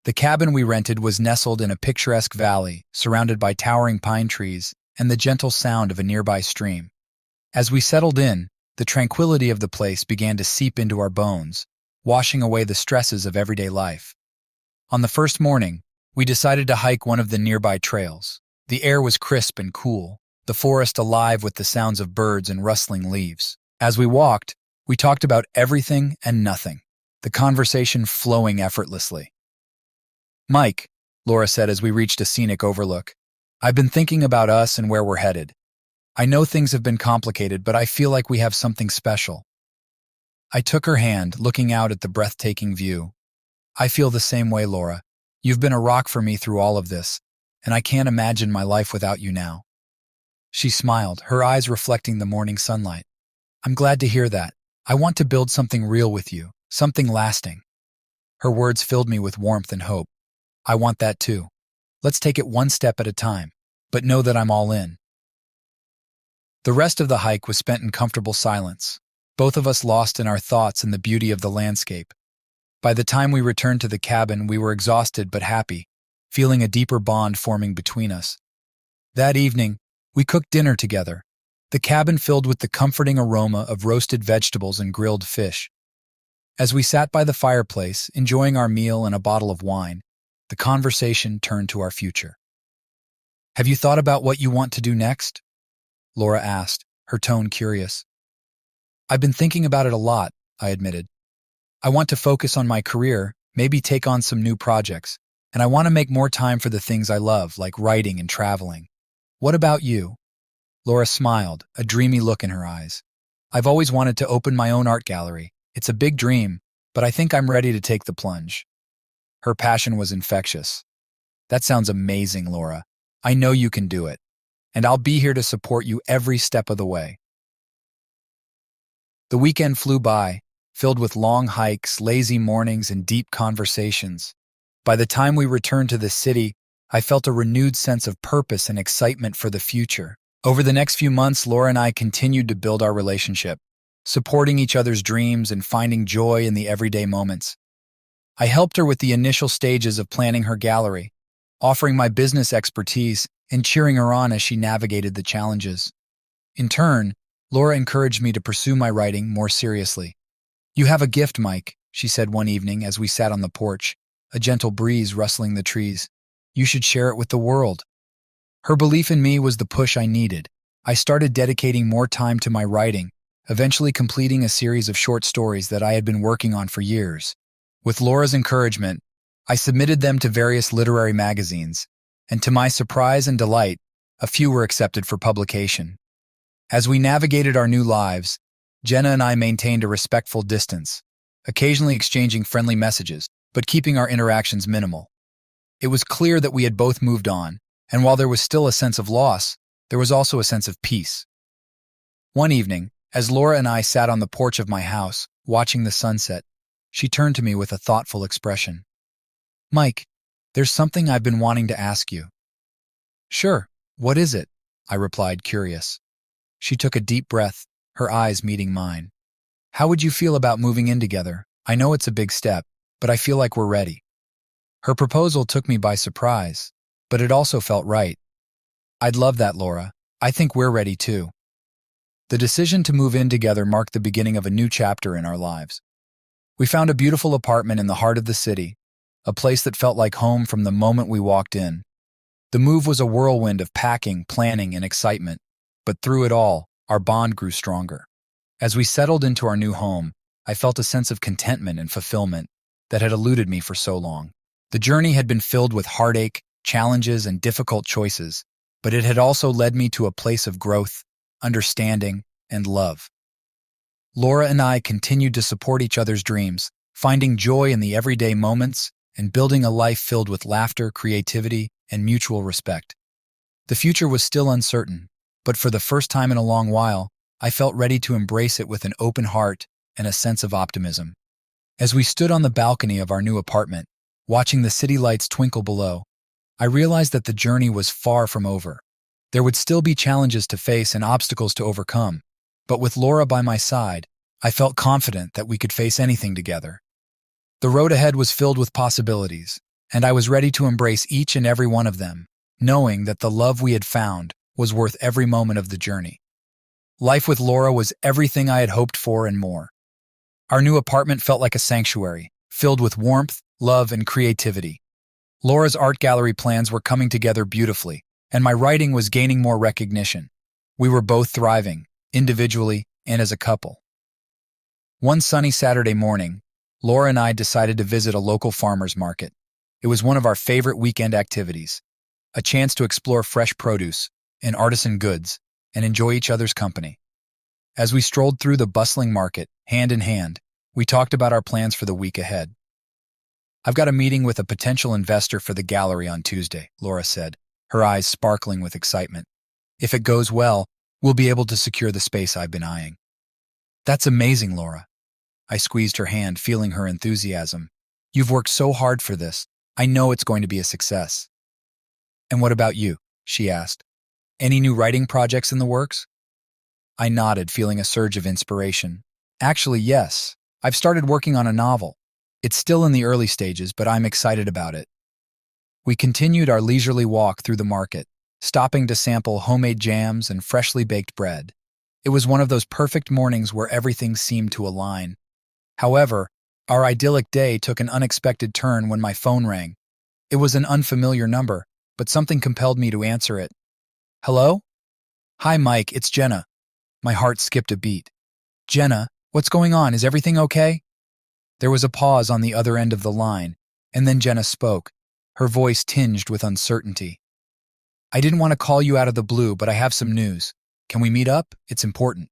The cabin we rented was nestled in a picturesque valley, surrounded by towering pine trees and the gentle sound of a nearby stream. As we settled in, the tranquility of the place began to seep into our bones, washing away the stresses of everyday life. On the first morning, we decided to hike one of the nearby trails. The air was crisp and cool, the forest alive with the sounds of birds and rustling leaves. As we walked, we talked about everything and nothing, the conversation flowing effortlessly. "Mike," Laura said as we reached a scenic overlook, "I've been thinking about us and where we're headed. I know things have been complicated, but I feel like we have something special." I took her hand, looking out at the breathtaking view. "I feel the same way, Laura. You've been a rock for me through all of this, and I can't imagine my life without you now." She smiled, her eyes reflecting the morning sunlight. "I'm glad to hear that. I want to build something real with you, something lasting." Her words filled me with warmth and hope. "I want that too. Let's take it one step at a time, but know that I'm all in." The rest of the hike was spent in comfortable silence, both of us lost in our thoughts and the beauty of the landscape. By the time we returned to the cabin, we were exhausted but happy, feeling a deeper bond forming between us. That evening, we cooked dinner together, the cabin filled with the comforting aroma of roasted vegetables and grilled fish. As we sat by the fireplace, enjoying our meal and a bottle of wine, the conversation turned to our future. "Have you thought about what you want to do next?" Laura asked, her tone curious. "I've been thinking about it a lot," I admitted. "I want to focus on my career, maybe take on some new projects, and I want to make more time for the things I love, like writing and traveling. What about you?" Laura smiled, a dreamy look in her eyes. "I've always wanted to open my own art gallery. It's a big dream, but I think I'm ready to take the plunge." Her passion was infectious. "That sounds amazing, Laura. I know you can do it, and I'll be here to support you every step of the way." The weekend flew by, filled with long hikes, lazy mornings, and deep conversations. By the time we returned to the city, I felt a renewed sense of purpose and excitement for the future. Over the next few months, Laura and I continued to build our relationship, supporting each other's dreams and finding joy in the everyday moments. I helped her with the initial stages of planning her gallery, offering my business expertise and cheering her on as she navigated the challenges. In turn, Laura encouraged me to pursue my writing more seriously. "You have a gift, Mike," she said one evening as we sat on the porch, a gentle breeze rustling the trees. "You should share it with the world." Her belief in me was the push I needed. I started dedicating more time to my writing, eventually completing a series of short stories that I had been working on for years. With Laura's encouragement, I submitted them to various literary magazines, and to my surprise and delight, a few were accepted for publication. As we navigated our new lives, Jenna and I maintained a respectful distance, occasionally exchanging friendly messages, but keeping our interactions minimal. It was clear that we had both moved on, and while there was still a sense of loss, there was also a sense of peace. One evening, as Laura and I sat on the porch of my house, watching the sunset, she turned to me with a thoughtful expression. "Mike, there's something I've been wanting to ask you." "Sure, what is it?" I replied, curious. She took a deep breath, her eyes meeting mine. "How would you feel about moving in together? I know it's a big step, but I feel like we're ready." Her proposal took me by surprise, but it also felt right. "I'd love that, Laura. I think we're ready too." The decision to move in together marked the beginning of a new chapter in our lives. We found a beautiful apartment in the heart of the city, a place that felt like home from the moment we walked in. The move was a whirlwind of packing, planning, and excitement, but through it all, our bond grew stronger. As we settled into our new home, I felt a sense of contentment and fulfillment that had eluded me for so long. The journey had been filled with heartache, challenges, and difficult choices, but it had also led me to a place of growth, understanding, and love. Laura and I continued to support each other's dreams, finding joy in the everyday moments and building a life filled with laughter, creativity, and mutual respect. The future was still uncertain, but for the first time in a long while, I felt ready to embrace it with an open heart and a sense of optimism. As we stood on the balcony of our new apartment, watching the city lights twinkle below, I realized that the journey was far from over. There would still be challenges to face and obstacles to overcome, but with Laura by my side, I felt confident that we could face anything together. The road ahead was filled with possibilities, and I was ready to embrace each and every one of them, knowing that the love we had found was worth every moment of the journey. Life with Laura was everything I had hoped for and more. Our new apartment felt like a sanctuary, filled with warmth, love, and creativity. Laura's art gallery plans were coming together beautifully, and my writing was gaining more recognition. We were both thriving, individually and as a couple. One sunny Saturday morning, Laura and I decided to visit a local farmer's market. It was one of our favorite weekend activities, a chance to explore fresh produce and artisan goods and enjoy each other's company. As we strolled through the bustling market, hand in hand, we talked about our plans for the week ahead. "I've got a meeting with a potential investor for the gallery on Tuesday," Laura said, her eyes sparkling with excitement. "If it goes well, we'll be able to secure the space I've been eyeing." "That's amazing, Laura." I squeezed her hand, feeling her enthusiasm. "You've worked so hard for this. I know it's going to be a success." "And what about you?" she asked. "Any new writing projects in the works?" I nodded, feeling a surge of inspiration. "Actually, yes. I've started working on a novel. It's still in the early stages, but I'm excited about it." We continued our leisurely walk through the market, stopping to sample homemade jams and freshly baked bread. It was one of those perfect mornings where everything seemed to align. However, our idyllic day took an unexpected turn when my phone rang. It was an unfamiliar number, but something compelled me to answer it. "Hello?" "Hi, Mike, it's Jenna." My heart skipped a beat. "Jenna, what's going on? Is everything okay?" There was a pause on the other end of the line, and then Jenna spoke, her voice tinged with uncertainty. "I didn't want to call you out of the blue, but I have some news. Can we meet up? It's important."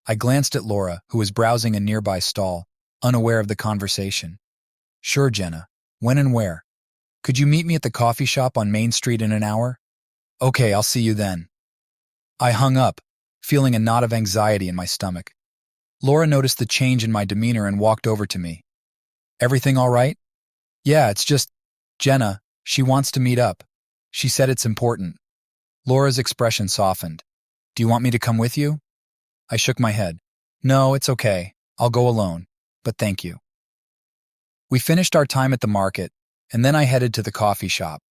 I glanced at Laura, who was browsing a nearby stall, unaware of the conversation. "Sure, Jenna. When and where? Could you meet me at the coffee shop on Main Street in an hour?" "Okay, I'll see you then." I hung up, feeling a knot of anxiety in my stomach. Laura noticed the change in my demeanor and walked over to me. "Everything all right?" "Yeah, it's just Jenna. She wants to meet up. She said it's important." Laura's expression softened. "Do you want me to come with you?" I shook my head. "No, it's okay. I'll go alone, but thank you." We finished our time at the market, and then I headed to the coffee shop.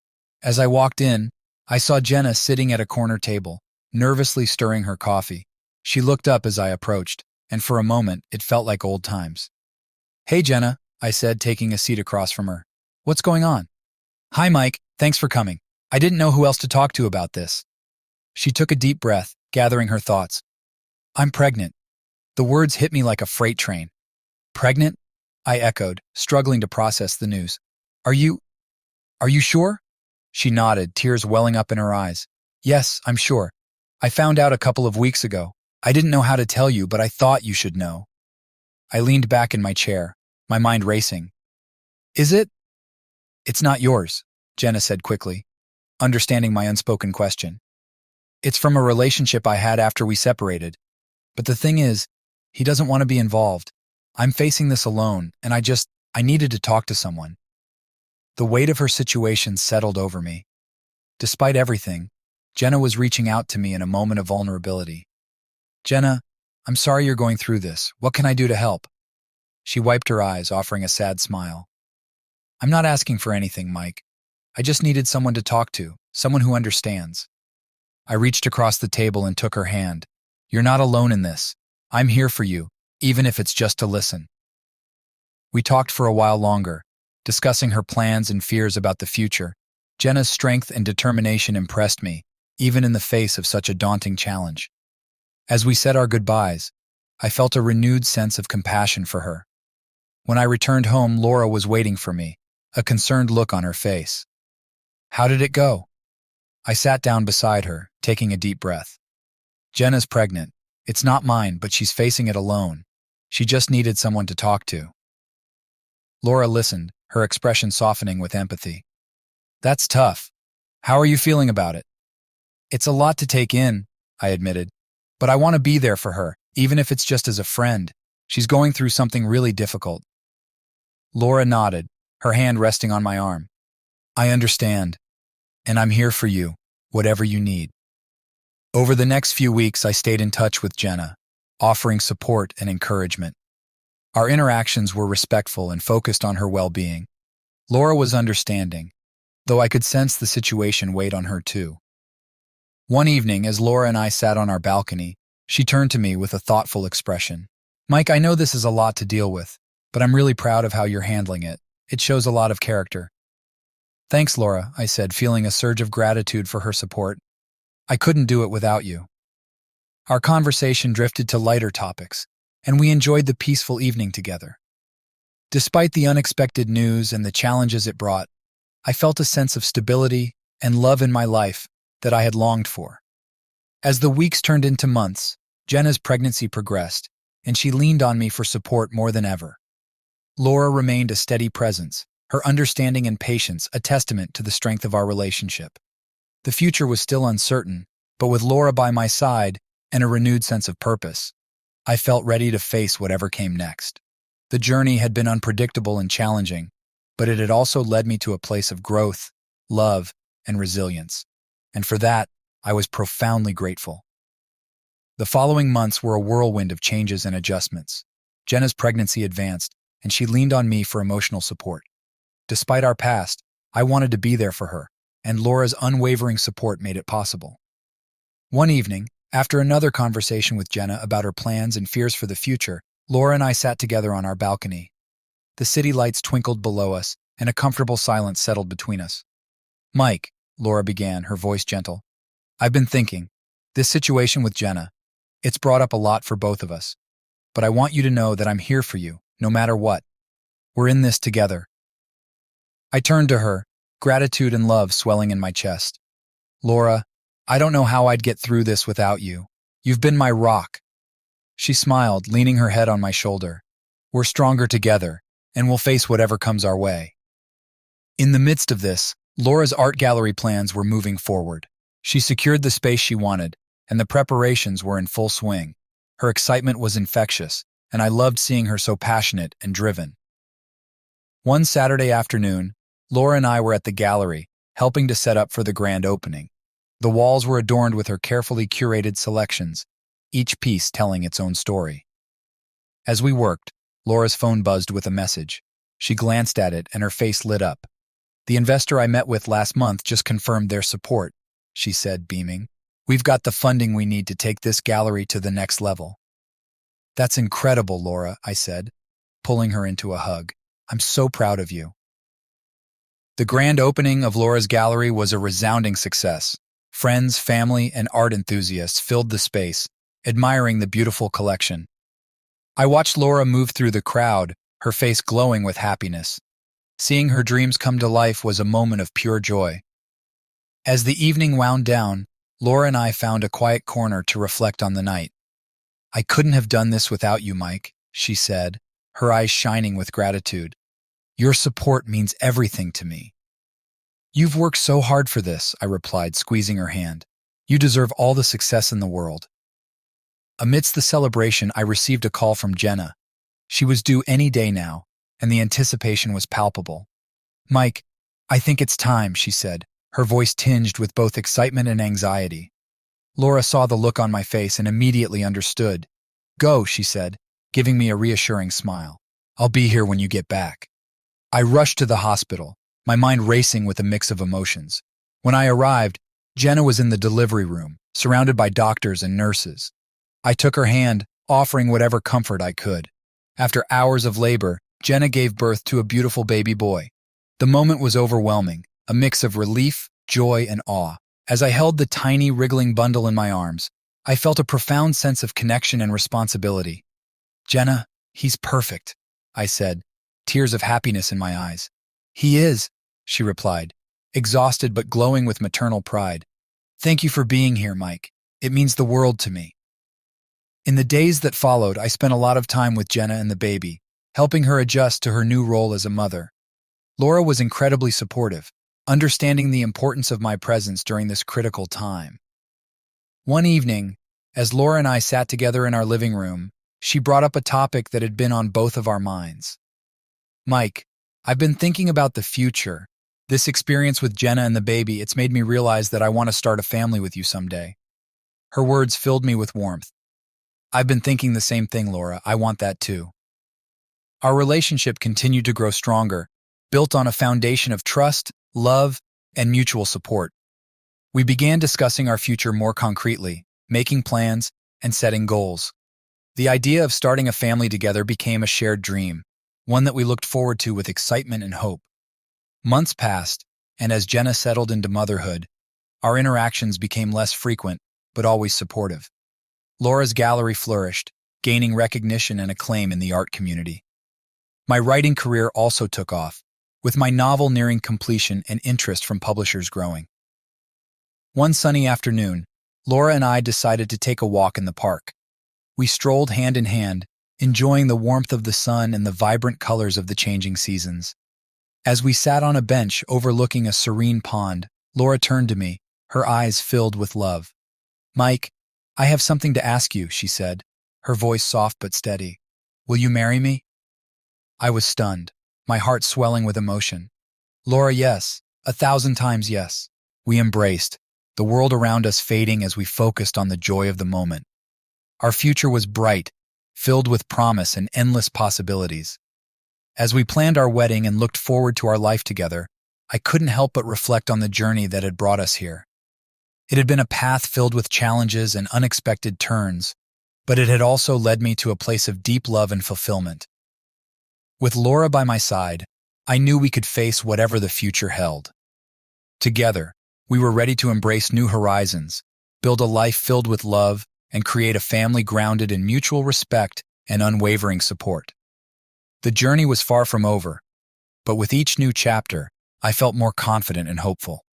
As I walked in, I saw Jenna sitting at a corner table, nervously stirring her coffee. She looked up as I approached, and for a moment, it felt like old times. "Hey, Jenna," I said, taking a seat across from her. "What's going on?" "Hi, Mike. Thanks for coming. I didn't know who else to talk to about this." She took a deep breath, gathering her thoughts. "I'm pregnant." The words hit me like a freight train. "Pregnant?" I echoed, struggling to process the news. Are you sure?" She nodded, tears welling up in her eyes. "Yes, I'm sure. I found out a couple of weeks ago. I didn't know how to tell you, but I thought you should know." I leaned back in my chair, my mind racing. "Is it?" "It's not yours," Jenna said quickly, understanding my unspoken question. "It's from a relationship I had after we separated. But the thing is, he doesn't want to be involved. I'm facing this alone, and I needed to talk to someone." The weight of her situation settled over me. Despite everything, Jenna was reaching out to me in a moment of vulnerability. "Jenna, I'm sorry you're going through this. What can I do to help?" She wiped her eyes, offering a sad smile. "I'm not asking for anything, Mike. I just needed someone to talk to, someone who understands." I reached across the table and took her hand. "You're not alone in this. I'm here for you, even if it's just to listen." We talked for a while longer, discussing her plans and fears about the future. Jenna's strength and determination impressed me, even in the face of such a daunting challenge. As we said our goodbyes, I felt a renewed sense of compassion for her. When I returned home, Laura was waiting for me, a concerned look on her face. "How did it go?" I sat down beside her, taking a deep breath. "Jenna's pregnant. It's not mine, but she's facing it alone. She just needed someone to talk to." Laura listened, her expression softening with empathy. "That's tough. How are you feeling about it?" "It's a lot to take in," I admitted, "but I want to be there for her, even if it's just as a friend. She's going through something really difficult." Laura nodded, her hand resting on my arm. "I understand, and I'm here for you, whatever you need." Over the next few weeks, I stayed in touch with Jenna, offering support and encouragement. Our interactions were respectful and focused on her well-being. Laura was understanding, though I could sense the situation weighed on her too. One evening, as Laura and I sat on our balcony, she turned to me with a thoughtful expression. Mike, I know this is a lot to deal with, but I'm really proud of how you're handling it. It shows a lot of character. Thanks, Laura, I said, feeling a surge of gratitude for her support. I couldn't do it without you. Our conversation drifted to lighter topics, and we enjoyed the peaceful evening together. Despite the unexpected news and the challenges it brought, I felt a sense of stability and love in my life that I had longed for. As the weeks turned into months, Jenna's pregnancy progressed, and she leaned on me for support more than ever. Laura remained a steady presence, her understanding and patience a testament to the strength of our relationship. The future was still uncertain, but with Laura by my side and a renewed sense of purpose, I felt ready to face whatever came next. The journey had been unpredictable and challenging, but it had also led me to a place of growth, love, and resilience. And for that, I was profoundly grateful. The following months were a whirlwind of changes and adjustments. Jenna's pregnancy advanced, and she leaned on me for emotional support. Despite our past, I wanted to be there for her, and Laura's unwavering support made it possible. One evening, after another conversation with Jenna about her plans and fears for the future, Laura and I sat together on our balcony. The city lights twinkled below us, and a comfortable silence settled between us. Mike, Laura began, her voice gentle, I've been thinking, this situation with Jenna, it's brought up a lot for both of us. But I want you to know that I'm here for you, no matter what. We're in this together. I turned to her, gratitude and love swelling in my chest. Laura, I don't know how I'd get through this without you. You've been my rock. She smiled, leaning her head on my shoulder. We're stronger together, and we'll face whatever comes our way. In the midst of this, Laura's art gallery plans were moving forward. She secured the space she wanted, and the preparations were in full swing. Her excitement was infectious, and I loved seeing her so passionate and driven. One Saturday afternoon, Laura and I were at the gallery, helping to set up for the grand opening. The walls were adorned with her carefully curated selections, each piece telling its own story. As we worked, Laura's phone buzzed with a message. She glanced at it and her face lit up. The investor I met with last month just confirmed their support, she said, beaming. We've got the funding we need to take this gallery to the next level. That's incredible, Laura, I said, pulling her into a hug. I'm so proud of you. The grand opening of Laura's gallery was a resounding success. Friends, family, and art enthusiasts filled the space, admiring the beautiful collection. I watched Laura move through the crowd, her face glowing with happiness. Seeing her dreams come to life was a moment of pure joy. As the evening wound down, Laura and I found a quiet corner to reflect on the night. I couldn't have done this without you, Mike, she said, her eyes shining with gratitude. Your support means everything to me. You've worked so hard for this, I replied, squeezing her hand. You deserve all the success in the world. Amidst the celebration, I received a call from Jenna. She was due any day now, and the anticipation was palpable. Mike, I think it's time, she said, her voice tinged with both excitement and anxiety. Laura saw the look on my face and immediately understood. Go, she said, giving me a reassuring smile. I'll be here when you get back. I rushed to the hospital, my mind racing with a mix of emotions. When I arrived, Jenna was in the delivery room, surrounded by doctors and nurses. I took her hand, offering whatever comfort I could. After hours of labor, Jenna gave birth to a beautiful baby boy. The moment was overwhelming, a mix of relief, joy, and awe. As I held the tiny, wriggling bundle in my arms, I felt a profound sense of connection and responsibility. Jenna, he's perfect, I said, tears of happiness in my eyes. He is, she replied, exhausted but glowing with maternal pride. Thank you for being here, Mike. It means the world to me. In the days that followed, I spent a lot of time with Jenna and the baby, helping her adjust to her new role as a mother. Laura was incredibly supportive, understanding the importance of my presence during this critical time. One evening, as Laura and I sat together in our living room, she brought up a topic that had been on both of our minds. Mike, I've been thinking about the future. This experience with Jenna and the baby, it's made me realize that I want to start a family with you someday. Her words filled me with warmth. I've been thinking the same thing, Laura. I want that too. Our relationship continued to grow stronger, built on a foundation of trust, love, and mutual support. We began discussing our future more concretely, making plans and setting goals. The idea of starting a family together became a shared dream, one that we looked forward to with excitement and hope. Months passed, and as Jenna settled into motherhood, our interactions became less frequent, but always supportive. Laura's gallery flourished, gaining recognition and acclaim in the art community. My writing career also took off, with my novel nearing completion and interest from publishers growing. One sunny afternoon, Laura and I decided to take a walk in the park. We strolled hand in hand, enjoying the warmth of the sun and the vibrant colors of the changing seasons. As we sat on a bench overlooking a serene pond, Laura turned to me, her eyes filled with love. "Mike, I have something to ask you," she said, her voice soft but steady. "Will you marry me?" I was stunned, my heart swelling with emotion. "Laura, yes, 1,000 times yes." We embraced, the world around us fading as we focused on the joy of the moment. Our future was bright, filled with promise and endless possibilities. As we planned our wedding and looked forward to our life together, I couldn't help but reflect on the journey that had brought us here. It had been a path filled with challenges and unexpected turns, but it had also led me to a place of deep love and fulfillment. With Laura by my side, I knew we could face whatever the future held. Together, we were ready to embrace new horizons, build a life filled with love, and create a family grounded in mutual respect and unwavering support. The journey was far from over, but with each new chapter, I felt more confident and hopeful.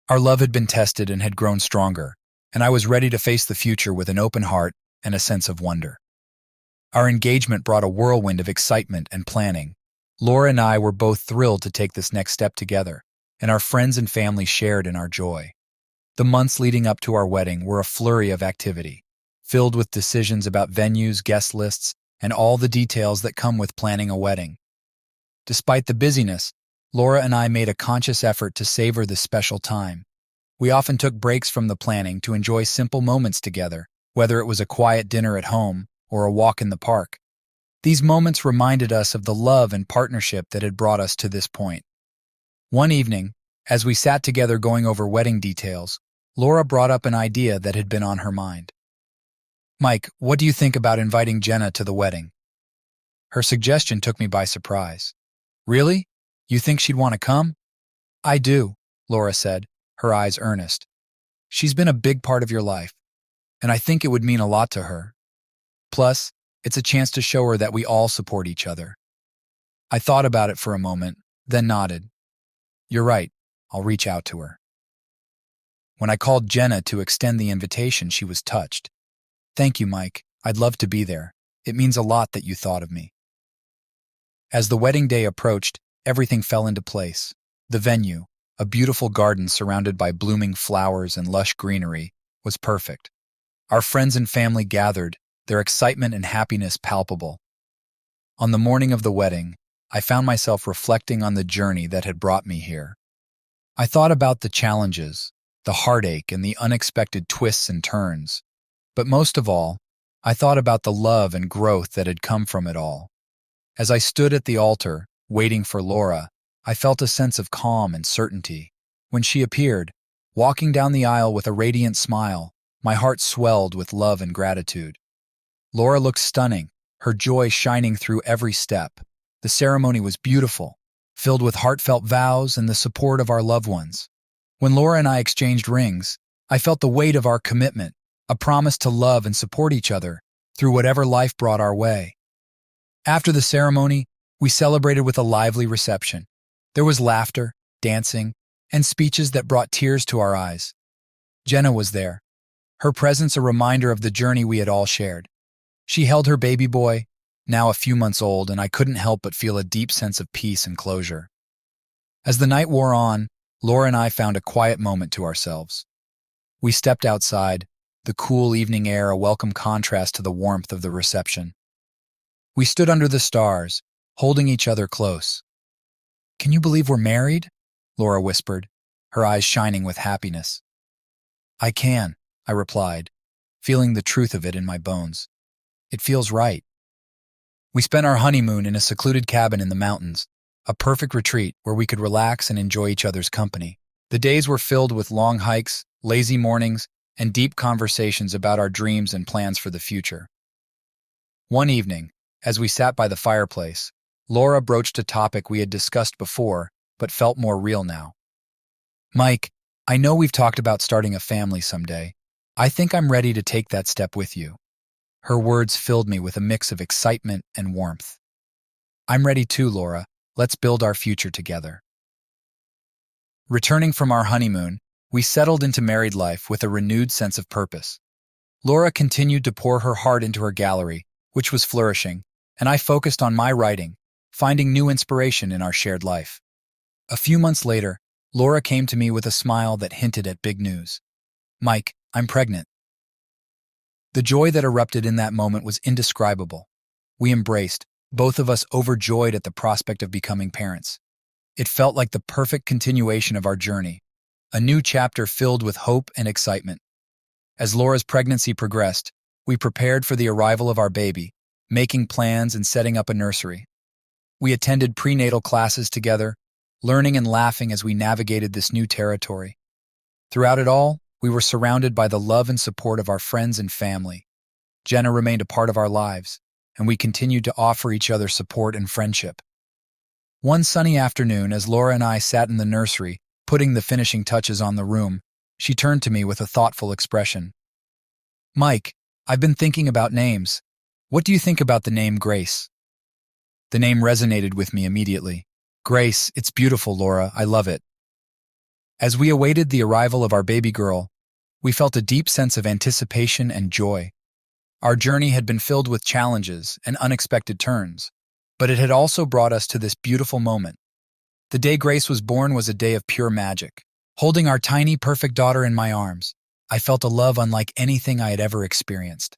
Our love had been tested and had grown stronger, and I was ready to face the future with an open heart and a sense of wonder. Our engagement brought a whirlwind of excitement and planning. Laura and I were both thrilled to take this next step together, and our friends and family shared in our joy. The months leading up to our wedding were a flurry of activity, filled with decisions about venues, guest lists, and all the details that come with planning a wedding. Despite the busyness, Laura and I made a conscious effort to savor this special time. We often took breaks from the planning to enjoy simple moments together, whether it was a quiet dinner at home or a walk in the park. These moments reminded us of the love and partnership that had brought us to this point. One evening, as we sat together going over wedding details, Laura brought up an idea that had been on her mind. "Mike, what do you think about inviting Jenna to the wedding?" Her suggestion took me by surprise. "Really? You think she'd want to come?" "I do," Laura said, her eyes earnest. "She's been a big part of your life, and I think it would mean a lot to her. Plus, it's a chance to show her that we all support each other." I thought about it for a moment, then nodded. "You're right, I'll reach out to her." When I called Jenna to extend the invitation, she was touched. "Thank you, Mike. I'd love to be there. It means a lot that you thought of me." As the wedding day approached, everything fell into place. The venue, a beautiful garden surrounded by blooming flowers and lush greenery, was perfect. Our friends and family gathered, their excitement and happiness palpable. On the morning of the wedding, I found myself reflecting on the journey that had brought me here. I thought about the challenges, the heartache, and the unexpected twists and turns. But most of all, I thought about the love and growth that had come from it all. As I stood at the altar, waiting for Laura, I felt a sense of calm and certainty. When she appeared, walking down the aisle with a radiant smile, my heart swelled with love and gratitude. Laura looked stunning, her joy shining through every step. The ceremony was beautiful, filled with heartfelt vows and the support of our loved ones. When Laura and I exchanged rings, I felt the weight of our commitment, a promise to love and support each other through whatever life brought our way. After the ceremony, we celebrated with a lively reception. There was laughter, dancing, and speeches that brought tears to our eyes. Jenna was there, her presence a reminder of the journey we had all shared. She held her baby boy, now a few months old, and I couldn't help but feel a deep sense of peace and closure. As the night wore on, Laura and I found a quiet moment to ourselves. We stepped outside, the cool evening air a welcome contrast to the warmth of the reception. We stood under the stars, holding each other close. "Can you believe we're married?" Laura whispered, her eyes shining with happiness. "I can," I replied, feeling the truth of it in my bones. "It feels right." We spent our honeymoon in a secluded cabin in the mountains, a perfect retreat where we could relax and enjoy each other's company. The days were filled with long hikes, lazy mornings, and deep conversations about our dreams and plans for the future. One evening, as we sat by the fireplace, Laura broached a topic we had discussed before, but felt more real now. Mike, I know we've talked about starting a family someday. I think I'm ready to take that step with you. Her words filled me with a mix of excitement and warmth. I'm ready too, Laura. Let's build our future together. Returning from our honeymoon, we settled into married life with a renewed sense of purpose. Laura continued to pour her heart into her gallery, which was flourishing, and I focused on my writing, finding new inspiration in our shared life. A few months later, Laura came to me with a smile that hinted at big news. Mike, I'm pregnant. The joy that erupted in that moment was indescribable. We embraced, both of us overjoyed at the prospect of becoming parents. It felt like the perfect continuation of our journey, a new chapter filled with hope and excitement. As Laura's pregnancy progressed, we prepared for the arrival of our baby, making plans and setting up a nursery. We attended prenatal classes together, learning and laughing as we navigated this new territory. Throughout it all, we were surrounded by the love and support of our friends and family. Jenna remained a part of our lives, and we continued to offer each other support and friendship. One sunny afternoon, as Laura and I sat in the nursery, putting the finishing touches on the room, she turned to me with a thoughtful expression. Mike, I've been thinking about names. What do you think about the name Grace? The name resonated with me immediately. Grace, it's beautiful, Laura. I love it. As we awaited the arrival of our baby girl, we felt a deep sense of anticipation and joy. Our journey had been filled with challenges and unexpected turns, but it had also brought us to this beautiful moment. The day Grace was born was a day of pure magic. Holding our tiny, perfect daughter in my arms, I felt a love unlike anything I had ever experienced.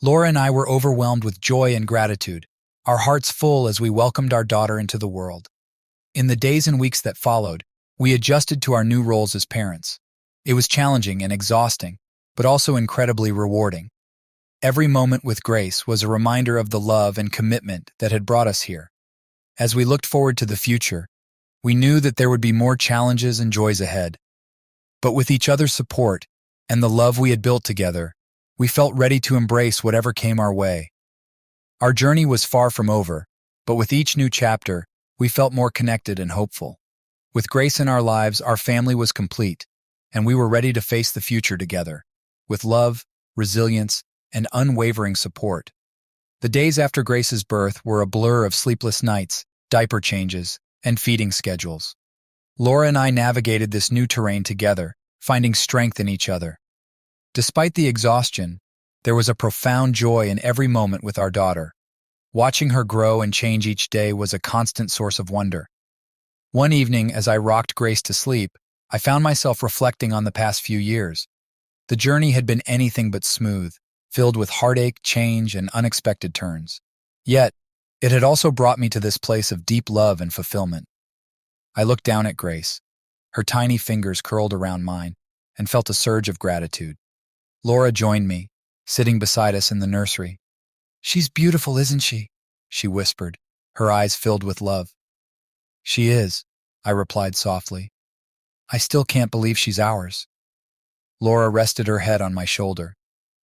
Laura and I were overwhelmed with joy and gratitude, our hearts full as we welcomed our daughter into the world. In the days and weeks that followed, we adjusted to our new roles as parents. It was challenging and exhausting, but also incredibly rewarding. Every moment with Grace was a reminder of the love and commitment that had brought us here. As we looked forward to the future, we knew that there would be more challenges and joys ahead. But with each other's support and the love we had built together, we felt ready to embrace whatever came our way. Our journey was far from over, but with each new chapter, we felt more connected and hopeful. With Grace in our lives, our family was complete, and we were ready to face the future together, with love, resilience, and unwavering support. The days after Grace's birth were a blur of sleepless nights, diaper changes, and feeding schedules. Laura and I navigated this new terrain together, finding strength in each other. Despite the exhaustion, there was a profound joy in every moment with our daughter. Watching her grow and change each day was a constant source of wonder. One evening, as I rocked Grace to sleep, I found myself reflecting on the past few years. The journey had been anything but smooth, filled with heartache, change, and unexpected turns. Yet, it had also brought me to this place of deep love and fulfillment. I looked down at Grace, her tiny fingers curled around mine, and felt a surge of gratitude. Laura joined me, sitting beside us in the nursery. "She's beautiful, isn't she?" she whispered, her eyes filled with love. "She is," I replied softly. "I still can't believe she's ours." Laura rested her head on my shoulder,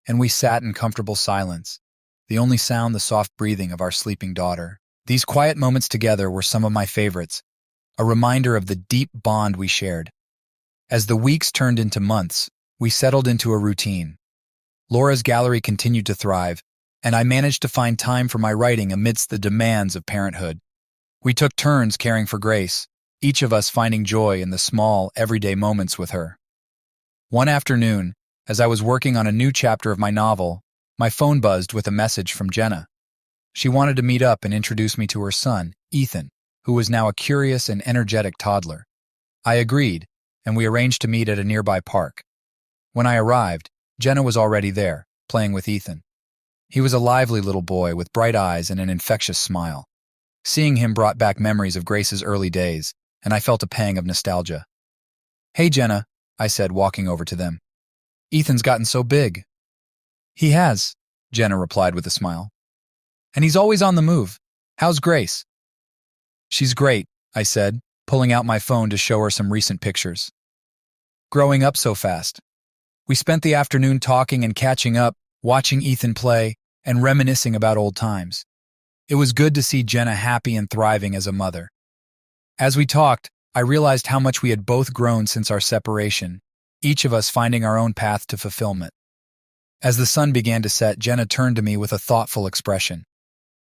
and we sat in comfortable silence, the only sound the soft breathing of our sleeping daughter. These quiet moments together were some of my favorites, a reminder of the deep bond we shared. As the weeks turned into months, we settled into a routine. Laura's gallery continued to thrive, and I managed to find time for my writing amidst the demands of parenthood. We took turns caring for Grace, each of us finding joy in the small, everyday moments with her. One afternoon, as I was working on a new chapter of my novel, my phone buzzed with a message from Jenna. She wanted to meet up and introduce me to her son, Ethan, who was now a curious and energetic toddler. I agreed, and we arranged to meet at a nearby park. When I arrived, Jenna was already there, playing with Ethan. He was a lively little boy with bright eyes and an infectious smile. Seeing him brought back memories of Grace's early days, and I felt a pang of nostalgia. "Hey, Jenna," I said, walking over to them. "Ethan's gotten so big." "He has," Jenna replied with a smile. "And he's always on the move. How's Grace?" She's great, I said, pulling out my phone to show her some recent pictures. Growing up so fast. We spent the afternoon talking and catching up, watching Ethan play, and reminiscing about old times. It was good to see Jenna happy and thriving as a mother. As we talked, I realized how much we had both grown since our separation, each of us finding our own path to fulfillment. As the sun began to set, Jenna turned to me with a thoughtful expression.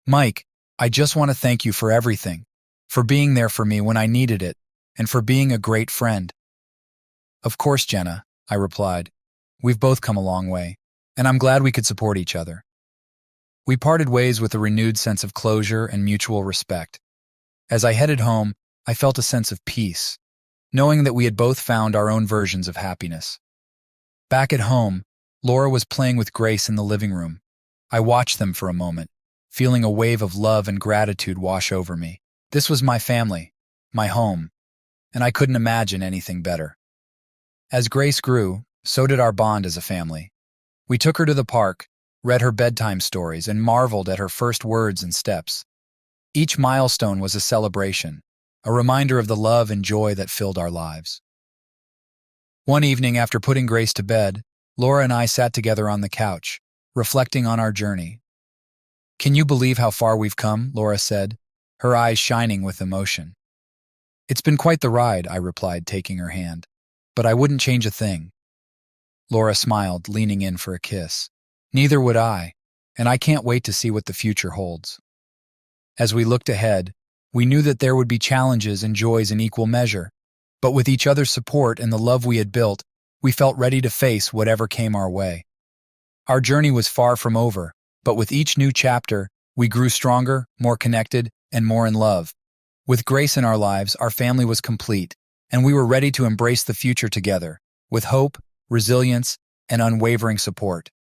Mike, I just want to thank you for everything, for being there for me when I needed it, and for being a great friend. Of course, Jenna, I replied. We've both come a long way, and I'm glad we could support each other. We parted ways with a renewed sense of closure and mutual respect. As I headed home, I felt a sense of peace, knowing that we had both found our own versions of happiness. Back at home, Laura was playing with Grace in the living room. I watched them for a moment, feeling a wave of love and gratitude wash over me. This was my family, my home, and I couldn't imagine anything better. As Grace grew, so did our bond as a family. We took her to the park, read her bedtime stories, and marveled at her first words and steps. Each milestone was a celebration, a reminder of the love and joy that filled our lives. One evening after putting Grace to bed, Laura and I sat together on the couch, reflecting on our journey. Can you believe how far we've come? Laura said, her eyes shining with emotion. It's been quite the ride, I replied, taking her hand. But I wouldn't change a thing. Laura smiled, leaning in for a kiss. Neither would I, and I can't wait to see what the future holds. As we looked ahead, we knew that there would be challenges and joys in equal measure, but with each other's support and the love we had built, we felt ready to face whatever came our way. Our journey was far from over, but with each new chapter, we grew stronger, more connected, and more in love. With Grace in our lives, our family was complete, and we were ready to embrace the future together, with hope, resilience, and unwavering support.